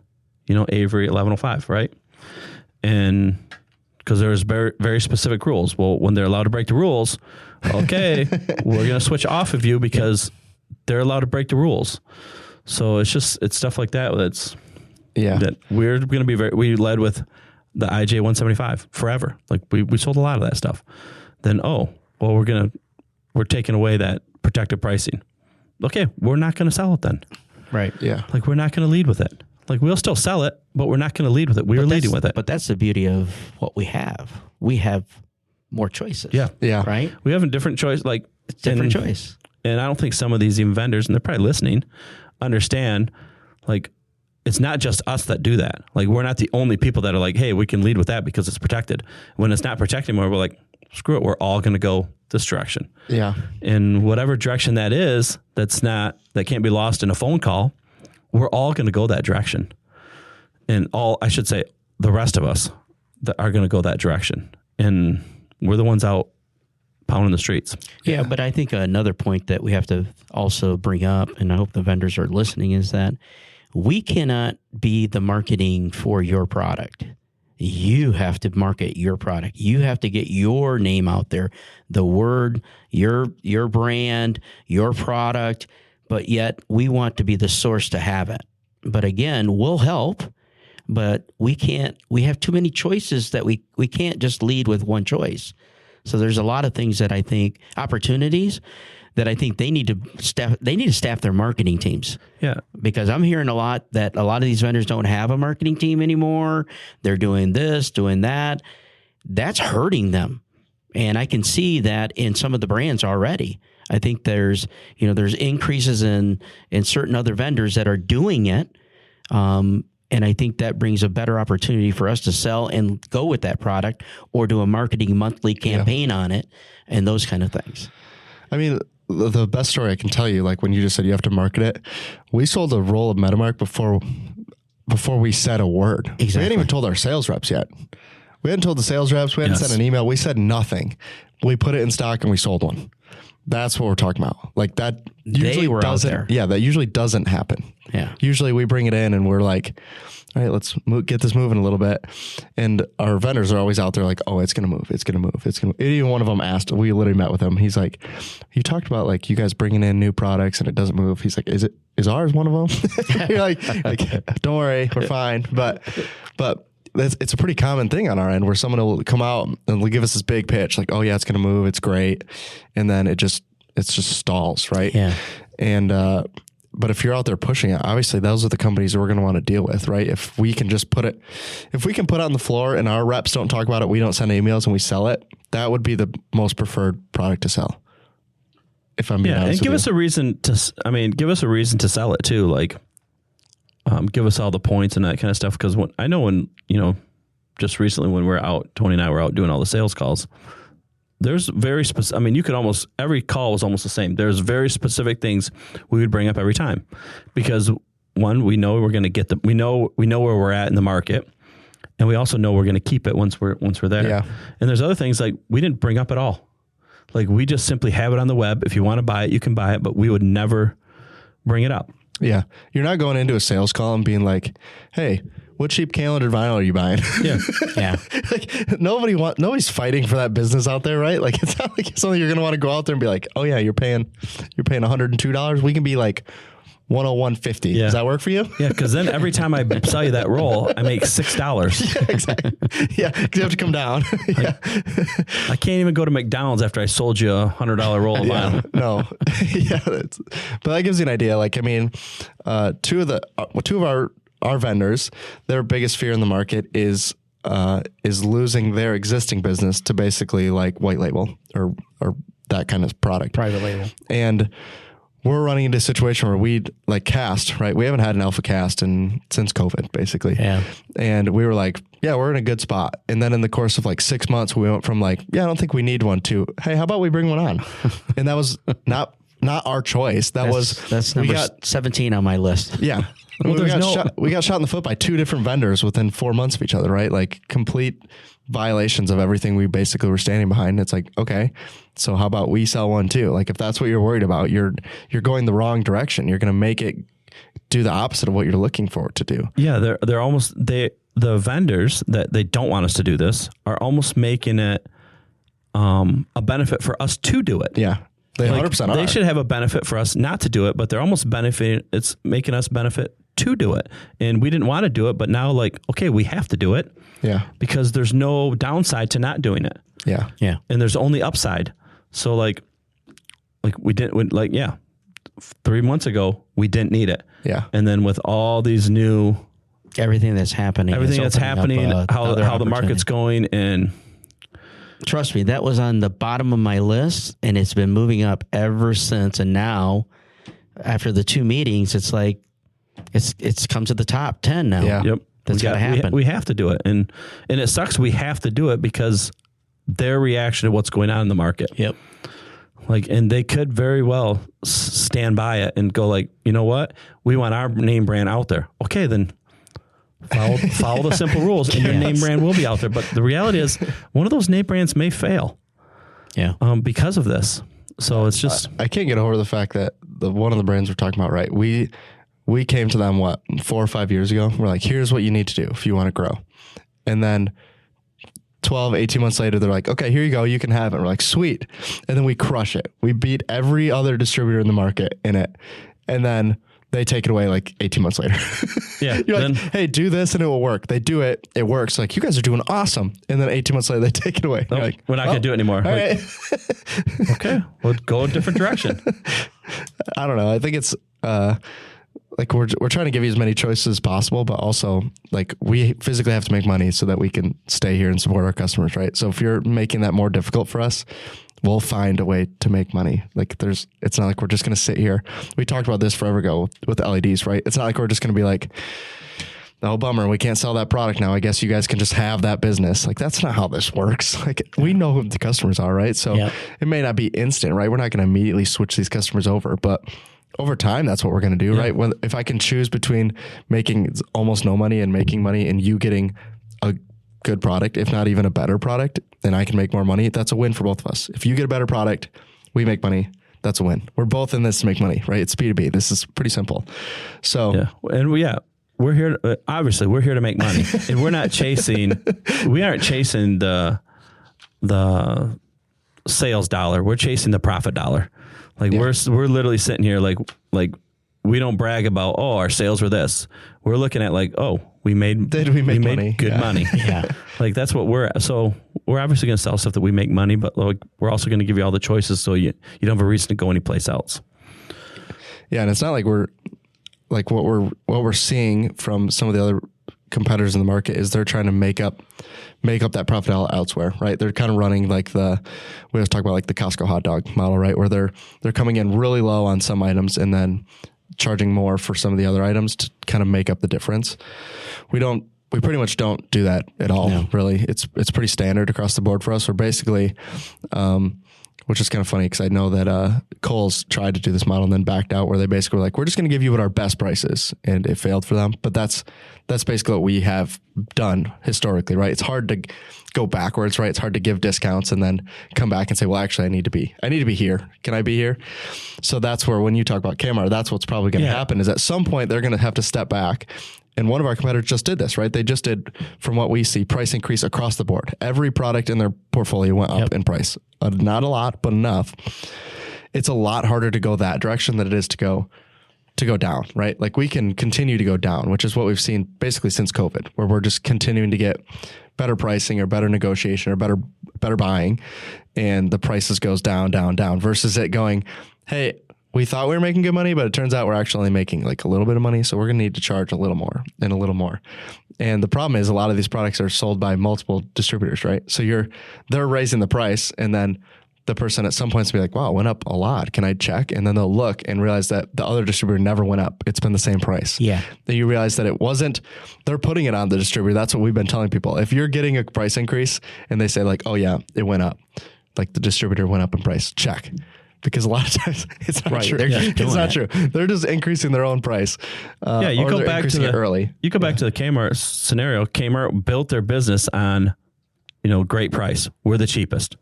Avery 1105, right? And because there's very, very specific rules. Well, when they're allowed to break the rules, okay, we're going to switch off of you because they're allowed to break the rules. So it's stuff like that. That we're going to be we led with the IJ 175 forever. Like we sold a lot of that stuff. Then, we're taking away that protective pricing. Okay, we're not going to sell it then. Right. Yeah. Like we're not going to lead with it. Like we'll still sell it, but we're not going to lead with it. We're leading with it. But that's the beauty of what we have. We have more choices. Yeah. Yeah. Right? We have a different choice. Like It's different choice. And I don't think some of these even vendors, and they're probably listening, understand like it's not just us that do that. Like we're not the only people that are like, hey, we can lead with that because it's protected. When it's not protected anymore, we're like, screw it. We're all going to go this direction. Yeah. And whatever direction that is, that can't be lost in a phone call. We're all going to go that direction. And the rest of us that are going to go that direction. And we're the ones out pounding the streets. Yeah, but I think another point that we have to also bring up, and I hope the vendors are listening, is that we cannot be the marketing for your product. You have to market your product. You have to get your name out there, the word, your brand, your product, but yet we want to be the source to have it. But again, we'll help, but we have too many choices that we can't just lead with one choice. So there's a lot of things that I think, opportunities that I think they need to staff their marketing teams. Yeah. Because I'm hearing a lot that a lot of these vendors don't have a marketing team anymore. They're doing this, doing that. That's hurting them. And I can see that in some of the brands already. I think there's increases in certain other vendors that are doing it. And I think that brings a better opportunity for us to sell and go with that product or do a marketing monthly campaign on it and those kind of things. I mean, the best story I can tell you, like when you just said you have to market it, we sold a roll of Metamark before we said a word. Exactly. We hadn't even told our sales reps yet. We hadn't told the sales reps. We hadn't sent an email. We said nothing. We put it in stock and we sold one. That's what we're talking about. Like that usually doesn't. Yeah, that usually doesn't happen. Yeah. Usually we bring it in and we're like, all right, let's get this moving a little bit. And our vendors are always out there like, oh, it's going to move. It's going to move. It's going to. Even one of them asked, we literally met with him. He's like, you talked about like you guys bringing in new products and it doesn't move. He's like, is ours one of them? You're like, don't worry, we're fine. But it's a pretty common thing on our end where someone will come out and will give us this big pitch like, oh yeah, it's going to move. It's great. And then it just stalls. Right. Yeah. And, but if you're out there pushing it, obviously those are the companies that we're going to want to deal with, right? If we can just put it on the floor and our reps don't talk about it, we don't send emails and we sell it, that would be the most preferred product to sell. If I'm being honest and give with us a reason to sell it too. Like, give us all the points and that kind of stuff. Because I know when, just recently when Tony and I were out doing all the sales calls, there's very specific, I mean, every call was almost the same. There's very specific things we would bring up every time because one, we know we're going to we know where we're at in the market. And we also know we're going to keep it once we're there. Yeah. And there's other things like we didn't bring up at all. Like we just simply have it on the web. If you want to buy it, you can buy it, but we would never bring it up. Yeah. You're not going into a sales call and being like, hey, what cheap calendar vinyl are you buying? Yeah. Yeah. Like nobody's fighting for that business out there, right? Like it's not like it's something you're going to want to go out there and be like, oh yeah, you're paying $102. We can be like $101.50. Yeah. Does that work for you? Yeah. Cause then every time I sell you that roll, I make $6. Yeah, exactly. Yeah. Cause you have to come down. Yeah. I can't even go to McDonald's after I sold you $100 roll of vinyl. No. Yeah. But that gives you an idea. Like, I mean, two of our vendors, their biggest fear in the market is losing their existing business to basically like white label or that kind of product. Private label. And we're running into a situation where we like cast, right? We haven't had an alpha cast since COVID, basically. Yeah. And we were like, yeah, we're in a good spot. And then in the course of like 6 months, we went from like, yeah, I don't think we need one to, hey, how about we bring one on? And that was not our choice. That's number 17 on my list. Yeah. Well, we got shot in the foot by two different vendors within 4 months of each other, right? Like complete violations of everything we basically were standing behind. It's like, okay, so how about we sell one too? Like if that's what you're worried about, you're going the wrong direction. You're going to make it do the opposite of what you're looking for it to do. Yeah, they're almost the vendors that they don't want us to do this are almost making it a benefit for us to do it. Yeah. They 100% are. They should have a benefit for us not to do it, but they're almost benefiting. It's making us benefit to do it. And we didn't want to do it, but now like, okay, we have to do it. Yeah. Because there's no downside to not doing it. Yeah. Yeah. And there's only upside. So like we didn't 3 months ago, we didn't need it. Yeah. And then with all these new, Everything that's happening, how the market's going, and trust me, that was on the bottom of my list, and it's been moving up ever since. And now, after the 2 meetings, it's like it's come to the top 10 now. Yeah. Yep. That's got to happen. We have to do it. And it sucks we have to do it because their reaction to what's going on in the market. Yep. Like, and they could very well stand by it and go like, you know what? We want our name brand out there. Okay, then follow the simple rules and your name brand will be out there. But the reality is one of those name brands may fail. Yeah. Because of this. So it's just, I can't get over the fact that one of the brands we're talking about, right? We came to them, 4 or 5 years ago. We're like, here's what you need to do if you want to grow. And then 12, 18 months later, they're like, okay, here you go. You can have it. We're like, sweet. And then we crush it. We beat every other distributor in the market in it. And then they take it away like 18 months later. yeah. You're like, hey, do this and it will work. They do it. It works. Like, you guys are doing awesome. And then 18 months later, they take it away. Nope, like, we're not going to do it anymore. All like, right. Okay, we'll go a different direction. I don't know. I think it's like we're trying to give you as many choices as possible, but also like we physically have to make money so that we can stay here and support our customers, right? So if you're making that more difficult for us, we'll find a way to make money. Like it's not like we're just going to sit here. We talked about this forever ago with LEDs, right? It's not like we're just going to be like, oh, bummer, we can't sell that product now. I guess you guys can just have that business. Like, that's not how this works. Like, we know who the customers are, right? So It may not be instant, right? We're not going to immediately switch these customers over, but over time, that's what we're going to do, right? If I can choose between making almost no money and making money and you getting a good product, if not even a better product, then I can make more money. That's a win for both of us. If you get a better product, we make money. That's a win. We're both in this to make money, right? It's B2B. This is pretty simple. So, and we're here. Obviously, we're here to make money, and we're not chasing. We aren't chasing the sales dollar. We're chasing the profit dollar. Like we're literally sitting here like we don't brag about our sales were this. We're looking at like we made money? Good money. Yeah. Like that's what we're at. So we're obviously going to sell stuff that we make money, but like we're also going to give you all the choices so you don't have a reason to go anyplace else. Yeah, and it's not like we're like what we're seeing from some of the other competitors in the market is they're trying to make up that profit elsewhere, right? They're kind of running like we always talk about like the Costco hot dog model, right? Where they're coming in really low on some items and then charging more for some of the other items to kind of make up the difference. We pretty much don't do that at all, really. It's pretty standard across the board for us. We're basically, which is kind of funny because I know that Kohl's tried to do this model and then backed out where they basically were like, we're just going to give you what our best price is. And it failed for them. But that's basically what we have done historically, right? It's hard to go backwards, right? It's hard to give discounts and then come back and say, well, actually, I need to be here. Can I be here? So that's where when you talk about Kmart, that's what's probably going to happen is at some point they're going to have to step back. And one of our competitors just did this, right? They just did, from what we see, price increase across the board. Every product in their portfolio went up in price. Not a lot, but enough. It's a lot harder to go that direction than it is to go down, right? Like we can continue to go down, which is what we've seen basically since COVID, where we're just continuing to get better pricing or better negotiation or better buying, and the prices goes down, down, down, versus it going, hey, we thought we were making good money, but it turns out we're actually making like a little bit of money. So we're going to need to charge a little more and a little more. And the problem is a lot of these products are sold by multiple distributors, right? So they're raising the price and then the person at some points will be like, wow, it went up a lot. Can I check? And then they'll look and realize that the other distributor never went up. It's been the same price. Yeah. Then you realize that it wasn't, they're putting it on the distributor. That's what we've been telling people. If you're getting a price increase and they say like, oh yeah, it went up. Like the distributor went up in price, check. Because a lot of times it's not true. It's not true. They're just increasing their own price. You go back to early. You go back to the Kmart scenario. Kmart built their business on great price. We're the cheapest.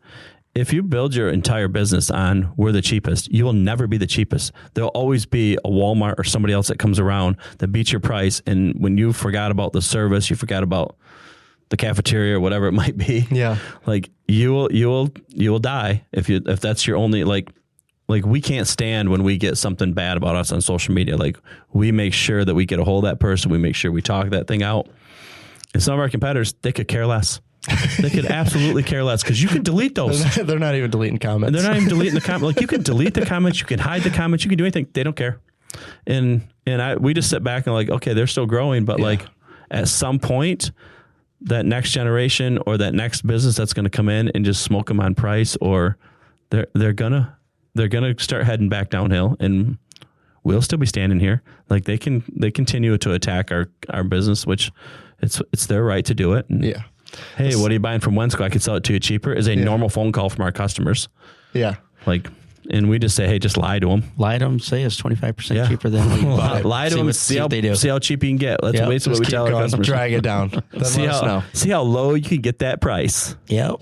If you build your entire business on we're the cheapest, you will never be the cheapest. There'll always be a Walmart or somebody else that comes around that beats your price. And when you forgot about the service, you forgot about the cafeteria or whatever it might be. Yeah. Like you will die if that's your only, like we can't stand when we get something bad about us on social media. Like we make sure that we get a hold of that person. We make sure we talk that thing out. And some of our competitors, they could care less. They could absolutely care less because you can delete those. They're not even deleting comments. And they're not even deleting the comment. Like you can delete the comments, you can hide the comments, you can do anything. They don't care. And we just sit back and like, okay, they're still growing, but like at some point, that next generation or that next business that's going to come in and just smoke them on price, or they're gonna start heading back downhill, and we'll still be standing here. Like they continue to attack our business, which it's their right to do it. And, hey, what are you buying from Wensco? I could sell it to you cheaper is a normal phone call from our customers. Yeah. Like, and we just say, hey, just lie to them. Lie to them, say it's 25% cheaper than what you bought it. Lie to them, see how cheap you can get. That's what we tell our customers. Drag it down. See how low you can get that price. Yep.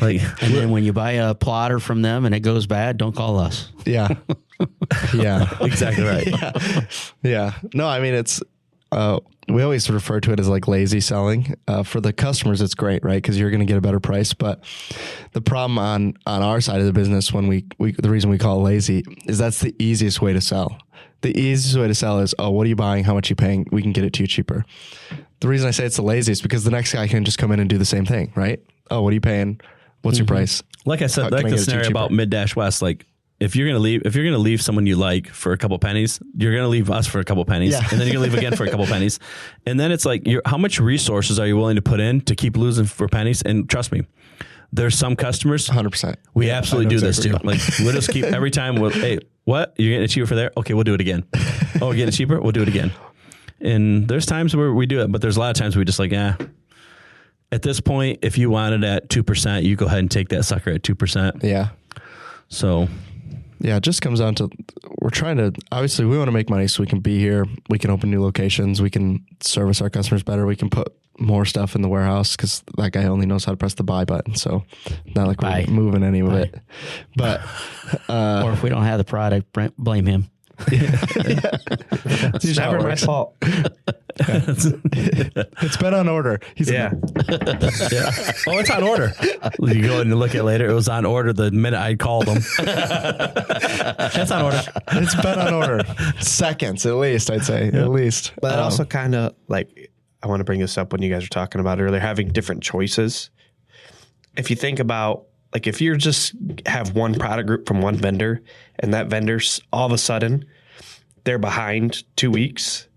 And then when you buy a plotter from them and it goes bad, don't call us. Yeah. Yeah. Exactly right. Yeah. No, I mean, it's, we always refer to it as like lazy selling. For the customers, it's great, right? Because you're going to get a better price. But the problem on our side of the business, when the reason we call it lazy is that's the easiest way to sell. The easiest way to sell is, oh, what are you buying? How much are you paying? We can get it to you cheaper. The reason I say it's the laziest because the next guy can just come in and do the same thing, right? Oh, what are you paying? What's your price? Like I said, like the scenario about Mid-West, like if you're gonna leave someone you like for a couple pennies, you're gonna leave us for a couple pennies, and then you're gonna leave again for a couple pennies, and then it's like, how much resources are you willing to put in to keep losing for pennies? And trust me, there's some customers, 100%. We absolutely do this too. Like we'll just keep every time. Hey, what you're getting it cheaper for there? Okay, we'll do it again. Oh, we're getting it cheaper. We'll do it again. And there's times where we do it, but there's a lot of times we just like, at this point, if you want it at 2%, you go ahead and take that sucker at 2%. Yeah. So. Yeah, it just comes down to we're trying to, obviously we want to make money so we can be here. We can open new locations. We can service our customers better. We can put more stuff in the warehouse because that guy only knows how to press the buy button. So not like we're moving any of it. But or if we don't have the product, blame him. It's never my fault. It's been on order. He's Oh, it's on order. You go and look at it later. It was on order the minute I called them. It's on order. It's been on order. Seconds, at least, I'd say. At least. But also kind of like, I want to bring this up when you guys were talking about earlier, having different choices. If you think about, like, if you just have one product group from one vendor and that vendor's all of a sudden they're behind 2 weeks,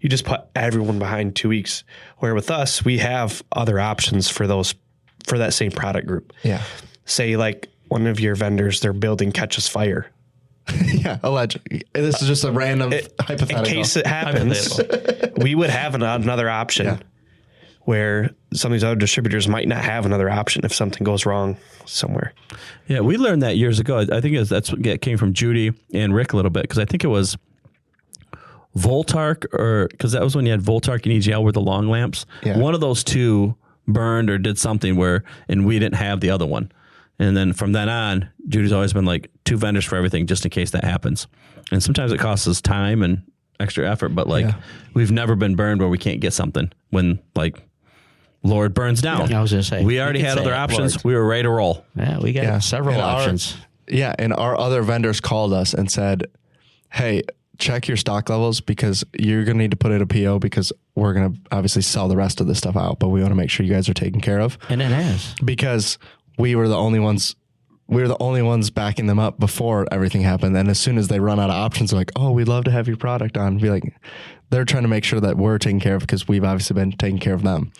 you just put everyone behind 2 weeks. Where with us, we have other options for that same product group. Yeah. Say like one of your vendors, their building catches fire. Yeah, allegedly. This is just a random hypothetical. In case it happens, we would have another option where some of these other distributors might not have another option if something goes wrong somewhere. Yeah, we learned that years ago. I think that's what came from Judy and Rick a little bit, because I think it was Voltark, or because that was when you had Voltark and EGL were the long lamps. Yeah. One of those two burned or did something and we didn't have the other one. And then from then on, Judy's always been like 2 vendors for everything, just in case that happens. And sometimes it costs us time and extra effort, but we've never been burned where we can't get something when like Lord burns down. Yeah, I was going to say, we already had other options. Lord. We were ready to roll. Yeah, we got several options. And our other vendors called us and said, hey, check your stock levels because you're going to need to put in a PO because we're going to obviously sell the rest of this stuff out, but we want to make sure you guys are taken care of. And it has. Because we were the only ones backing them up before everything happened. And as soon as they run out of options, they're like, oh, we'd love to have your product on. Be like, they're trying to make sure that we're taken care of because we've obviously been taking care of them.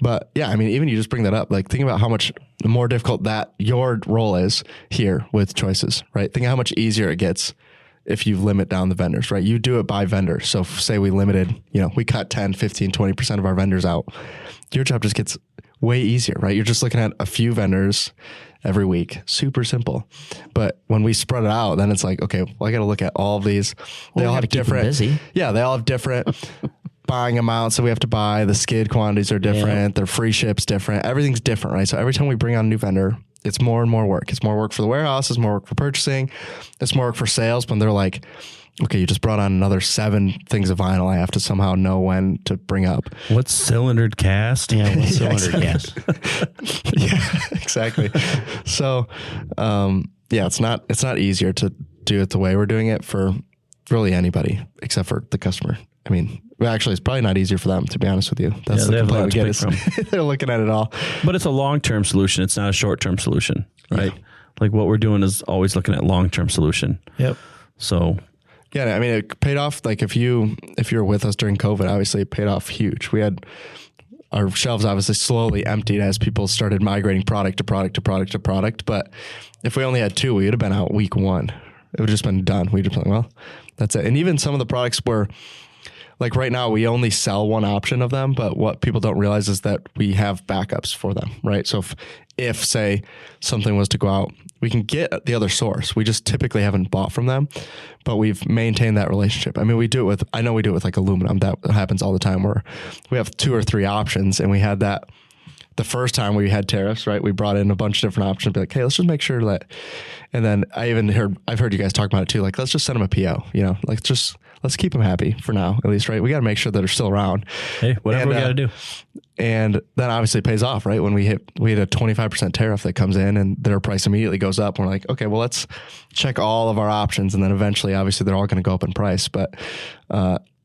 But yeah, I mean, even you just bring that up, like think about how much more difficult that your role is here with choices, right? Think how much easier it gets if you limit down the vendors, right? You do it by vendor. So say we limited, we cut 10, 15, 20% of our vendors out. Your job just gets way easier, right? You're just looking at a few vendors every week. Super simple. But when we spread it out, then it's like, okay, well, I got to look at all of these. They all have different, busy. Yeah, they all have different buying amounts that we have to buy. The skid quantities are different. Their free ship's different. Everything's different, right? So every time we bring on a new vendor, it's more and more work. It's more work for the warehouse. It's more work for purchasing. It's more work for sales. When they're like, okay, you just brought on another 7 things of vinyl. I have to somehow know when to bring up. What's cylindered cast? Yeah, what's cylinder cast? Yeah, exactly. So, it's not easier to do it the way we're doing it for really anybody except for the customer. I mean, actually, it's probably not easier for them, to be honest with you. That's the complaint we get. Is they're looking at it all. But it's a long-term solution. It's not a short-term solution, right? Yeah. Like what we're doing is always looking at long-term solution. Yep. So, yeah, I mean, it paid off. Like if you were with us during COVID, obviously it paid off huge. We had our shelves obviously slowly emptied as people started migrating product to product to product to product. But if we only had 2, we would have been out week 1. It would have just been done. We'd have been like, well, that's it. And even some of the products were, like right now, we only sell one option of them, but what people don't realize is that we have backups for them, right? So if say something was to go out, we can get the other source. We just typically haven't bought from them, but we've maintained that relationship. I mean, I know we do it with like aluminum. That happens all the time where we have 2 or 3 options, and we had that the first time we had tariffs, right? We brought in a bunch of different options, be like, hey, let's just make sure that, and then I've heard you guys talk about it too. Like, let's just send them a PO, like let's keep them happy for now, at least, right? We got to make sure that they're still around. Hey, whatever we got to do. And then obviously it pays off, right? When we had a 25% tariff that comes in and their price immediately goes up. We're like, okay, well, let's check all of our options. And then eventually, obviously, they're all going to go up in price. But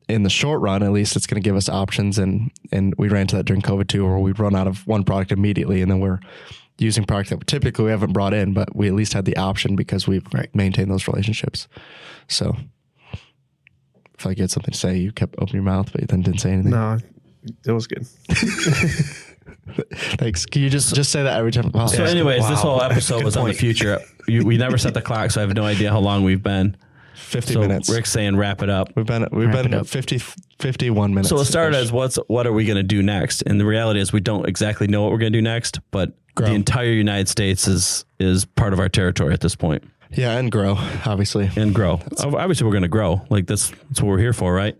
in the short run, at least it's going to give us options. And we ran into that during COVID too, where we'd run out of one product immediately. And then we're using product that typically we haven't brought in, but we at least had the option because we've maintained those relationships. So if I get something to say, you kept opening your mouth, but you then didn't say anything. No, it was good. Thanks. Can you just say that every time? Wow. So anyways, this whole episode was on the future. We never set the clock, so I have no idea how long we've been. 50 minutes. Rick's saying wrap it up. We've been at 51 minutes. So it started as what are we going to do next? And the reality is we don't exactly know what we're going to do next, but the entire United States is part of our territory at this point. Yeah, and grow, obviously. And grow. Obviously, we're going to grow. Like that's what we're here for, right?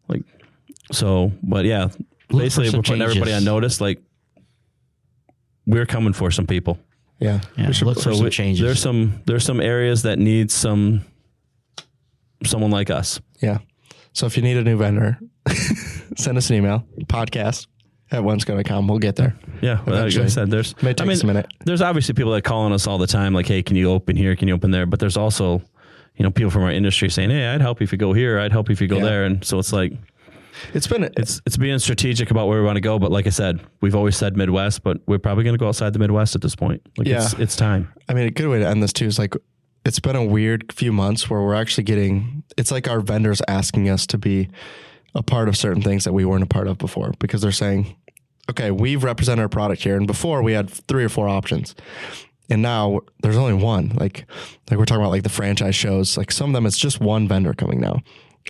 Like, so, but yeah, basically we're putting everybody on notice. Like, we're coming for some people. Yeah. Look for some changes. There's some areas that need someone like us. Yeah. So if you need a new vendor, send us an email, podcast@wensco.com. We'll get there. Yeah. Well, like I said, may take us a minute. There's obviously people that call on us all the time, like, hey, can you open here? Can you open there? But there's also, people from our industry saying, hey, I'd help you if you go here. I'd help you if you go there. And so it's like, it's being strategic about where we want to go. But like I said, we've always said Midwest, but we're probably going to go outside the Midwest at this point. Like it's time. I mean, a good way to end this too is like, it's been a weird few months where we're actually it's like our vendors asking us to be a part of certain things that we weren't a part of before, because they're saying, okay, we've represented our product here. And before we had 3 or 4 options. And now there's only one. Like we're talking about like the franchise shows, like some of them, it's just one vendor coming now.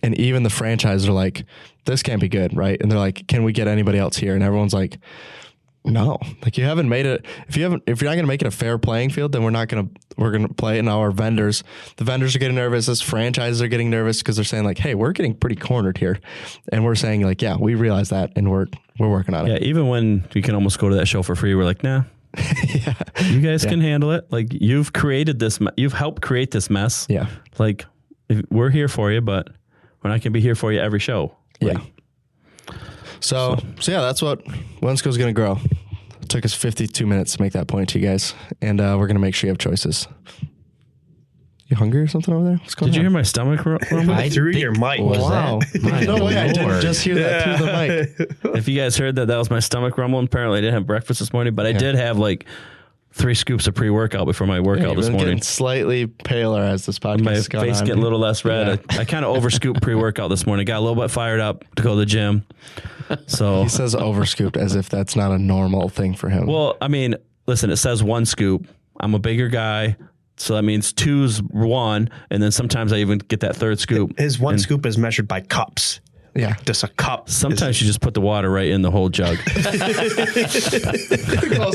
And even the franchises are like, this can't be good, right? And they're like, can we get anybody else here? And everyone's like, no, like you haven't made it. If you're not going to make it a fair playing field, then we're going to play it. Now the vendors are getting nervous. As franchises are getting nervous because they're saying like, hey, we're getting pretty cornered here. And we're saying like, yeah, we realize that. And we're working on it. Yeah. Even when you can almost go to that show for free, we're like, nah, yeah, you guys can handle it. Like you've created this, you've helped create this mess. Yeah. Like we're here for you, but we're not going to be here for you every show. Like, yeah. So yeah, that's what Wensco's going to grow. It took us 52 minutes to make that point to you guys, and we're going to make sure you have choices. You hungry or something over there? What's going on? Did you hear my stomach rumble? Through your mic. Wow. No way, I didn't just hear that through the mic. If you guys heard that was my stomach rumbling. Apparently I didn't have breakfast this morning, but I did have like 3 scoops of pre-workout before my workout this morning. Getting slightly paler as this podcast my is going face on. getting a little less red. Yeah. I kind of overscooped pre-workout this morning. Got a little bit fired up to go to the gym. So he says overscooped as if that's not a normal thing for him. Well, I mean, listen, it says 1 scoop. I'm a bigger guy, so that means 2's 1, and then sometimes I even get that 3rd scoop. His 1 scoop is measured by cups. Yeah. Just a cup. Sometimes you just put the water right in the whole jug. Closer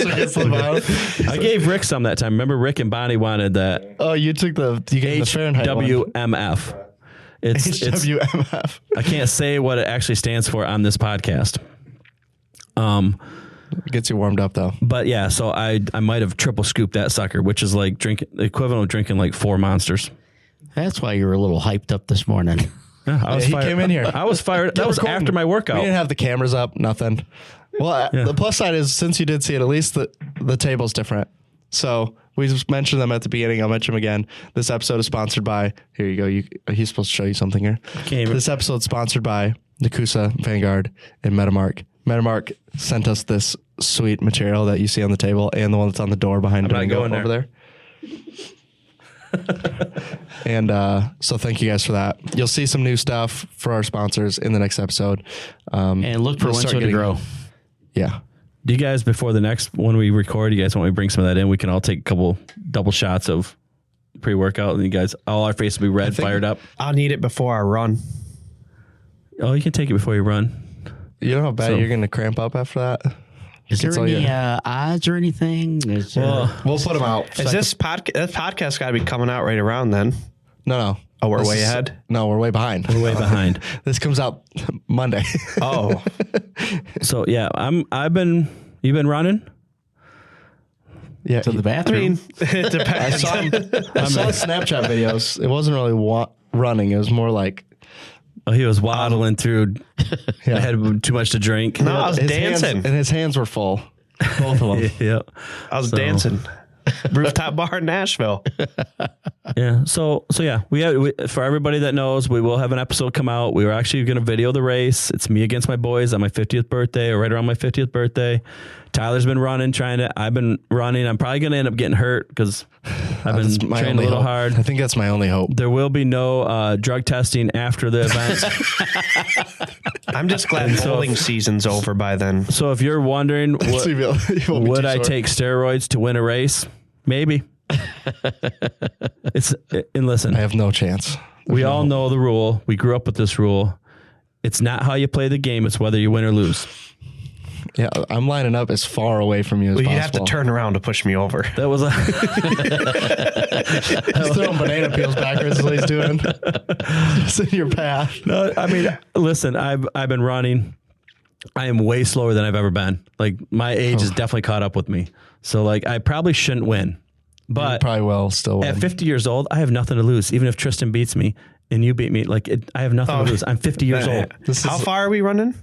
gets to the bottom. I gave Rick some that time. Remember Rick and Bonnie wanted that. Oh, you gave the Fahrenheit one. WMF. It's HWMF. I can't say what it actually stands for on this podcast. It gets you warmed up though. But yeah, so I might have triple scooped that sucker, which is like the equivalent of drinking like 4 Monsters. That's why you were a little hyped up this morning. Yeah, He came in here. I was fired. That was after my We workout. didn't have the cameras up, nothing. Well, the plus side is since you did see it, at least the table's different. So we just mentioned them at the beginning. I'll mention them again. This episode is sponsored by, here you go. He's supposed to show you something here. This episode is sponsored by Nakusa, Vanguard, and Metamark. Metamark sent us this sweet material that you see on the table and the one that's on the door behind Domingo over there. And so thank you guys for that. You'll see some new stuff for our sponsors in the next episode. And look for Wensco to grow. Yeah. Do you guys, before the next one we record, you guys want me to bring some of that in? We can all take a couple double shots of pre-workout, and you guys, all our faces will be red, fired up. I'll need it before I run. Oh, you can take it before you run. You know how bad you're going to cramp up after that? Is there any odds or anything? We'll put them out. Is this podcast got to be coming out right around then? No. Oh, we're way ahead? No, we're way behind. We're way behind. This comes out Monday. Oh. So yeah, you've been running? Yeah. to the bathroom. It depends. I saw Snapchat videos. It wasn't really running. It was more like He was waddling through. I had too much to drink. No, I was dancing. And his hands were full. Both of them. Yeah. I was dancing. Rooftop bar in Nashville. Yeah. So yeah, we for everybody that knows, we will have an episode come out. We were actually going to video the race. It's me against my boys on my 50th birthday, or right around my 50th birthday. Tyler's been running, I've been running. I'm probably going to end up getting hurt because I've been training a little hard. I think that's my only hope. There will be no drug testing after the event. I'm just glad bowling season's over by then. So if you're wondering, would I take steroids to win a race? Maybe. And listen, I have no chance. We all know the rule. We grew up with this rule. It's not how you play the game. It's whether you win or lose. Yeah, I'm lining up as far away from you as possible. You have to turn around to push me over. That was he's throwing banana peels backwards is what he's doing. Just in your path. No, I mean, listen, I've been running. I am way slower than I've ever been. Like, my age has definitely caught up with me. So, like, I probably shouldn't win. But you probably will still win. At 50 years old, I have nothing to lose. Even if Tristan beats me and you beat me, I have nothing to lose. I'm 50 years old. How far are we running?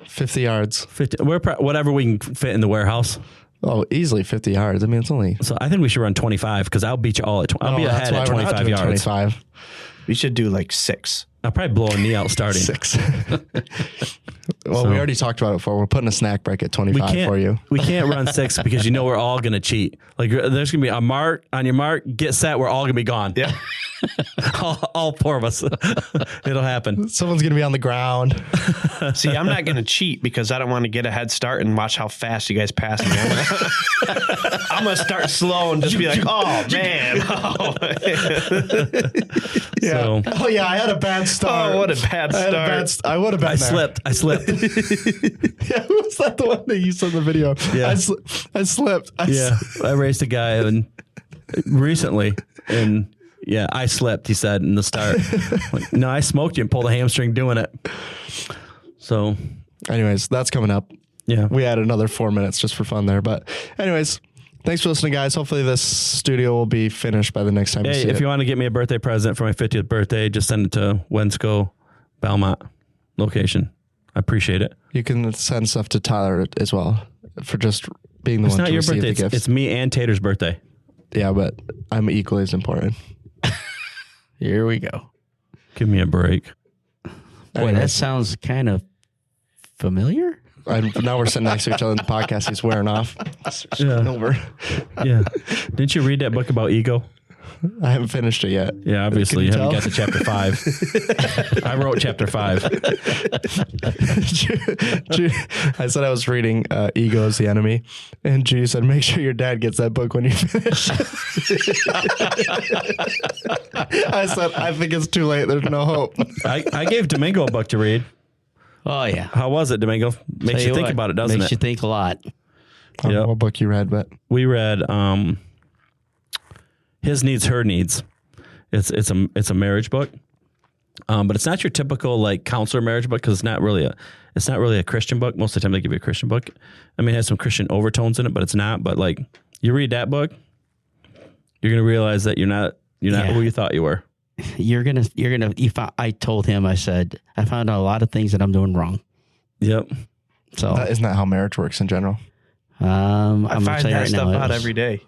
50 yards. 50, whatever we can fit in the warehouse. Oh, easily 50 yards. I mean, it's only... So I think we should run 25 because I'll beat you all at... I'll be ahead at 25 yards. 25. We should do like 6. I'll probably blow a knee out starting. 6. Well, we already talked about it before. We're putting a snack break at 25 for you. We can't run 6 because we're all going to cheat. Like, there's going to be a mark, on your mark, get set, we're all going to be gone. Yeah. all 4 of us. It'll happen. Someone's going to be on the ground. See, I'm not going to cheat because I don't want to get a head start and watch how fast you guys pass me. I'm going to start slow and just be like, oh, man. Oh. Yeah. So, oh, yeah, I had a bad start. Oh, what a bad start. I would have been there. I slipped. Yeah, was that the one that you saw in the video? Yeah. I slipped. I raced a guy recently, and yeah, I slipped, he said, in the start. Like, no, I smoked you and pulled a hamstring doing it. So, anyways, that's coming up. Yeah. We had another 4 minutes just for fun there. But anyways, thanks for listening, guys. Hopefully this studio will be finished by the next time you see it. If you want to get me a birthday present for my 50th birthday, just send it to Wensco Belmont location. I appreciate it. You can send stuff to Tyler as well for just being the one to receive the gifts. It's me and Tater's birthday. Yeah, but I'm equally as important. Here we go. Give me a break. Boy, that sounds kind of familiar. Now we're sitting next to each other in the podcast. He's wearing off. Yeah. Over. Yeah. Didn't you read that book about ego? I haven't finished it yet. Yeah, obviously you haven't tell? got to chapter 5. I wrote chapter 5. I said I was reading Ego is the Enemy, and Judy said, make sure your dad gets that book when you finish. I said, I think it's too late. There's no hope. I gave Domingo a book to read. Oh, yeah. How was it, Domingo? Makes you think about it, doesn't it? Makes you think a lot. I don't know what book you read, but we read His Needs, Her Needs. It's a marriage book. But it's not your typical like counselor marriage book because it's not really a Christian book. Most of the time they give you a Christian book. I mean, it has some Christian overtones in it, but it's not. But like you read that book, you're gonna realize that you're not who you thought you were. I told him, I said, I found out a lot of things that I'm doing wrong. Yep. So isn't that how marriage works in general? I'm I find that stuff out every day.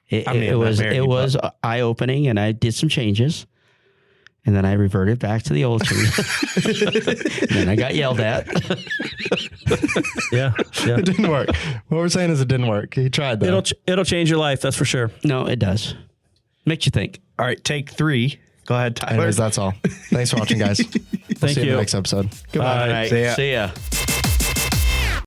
It was eye opening, and I did some changes, and then I reverted back to the old tree. Then I got yelled at. Yeah. It didn't work. What we're saying is it didn't work. He tried though. It'll change your life. That's for sure. No, it does. Makes you think. All right, take 3. Go ahead, Tyler. Anyways, that's all. Thanks for watching, guys. Thank See you in you. the next episode. Goodbye. See ya. See ya.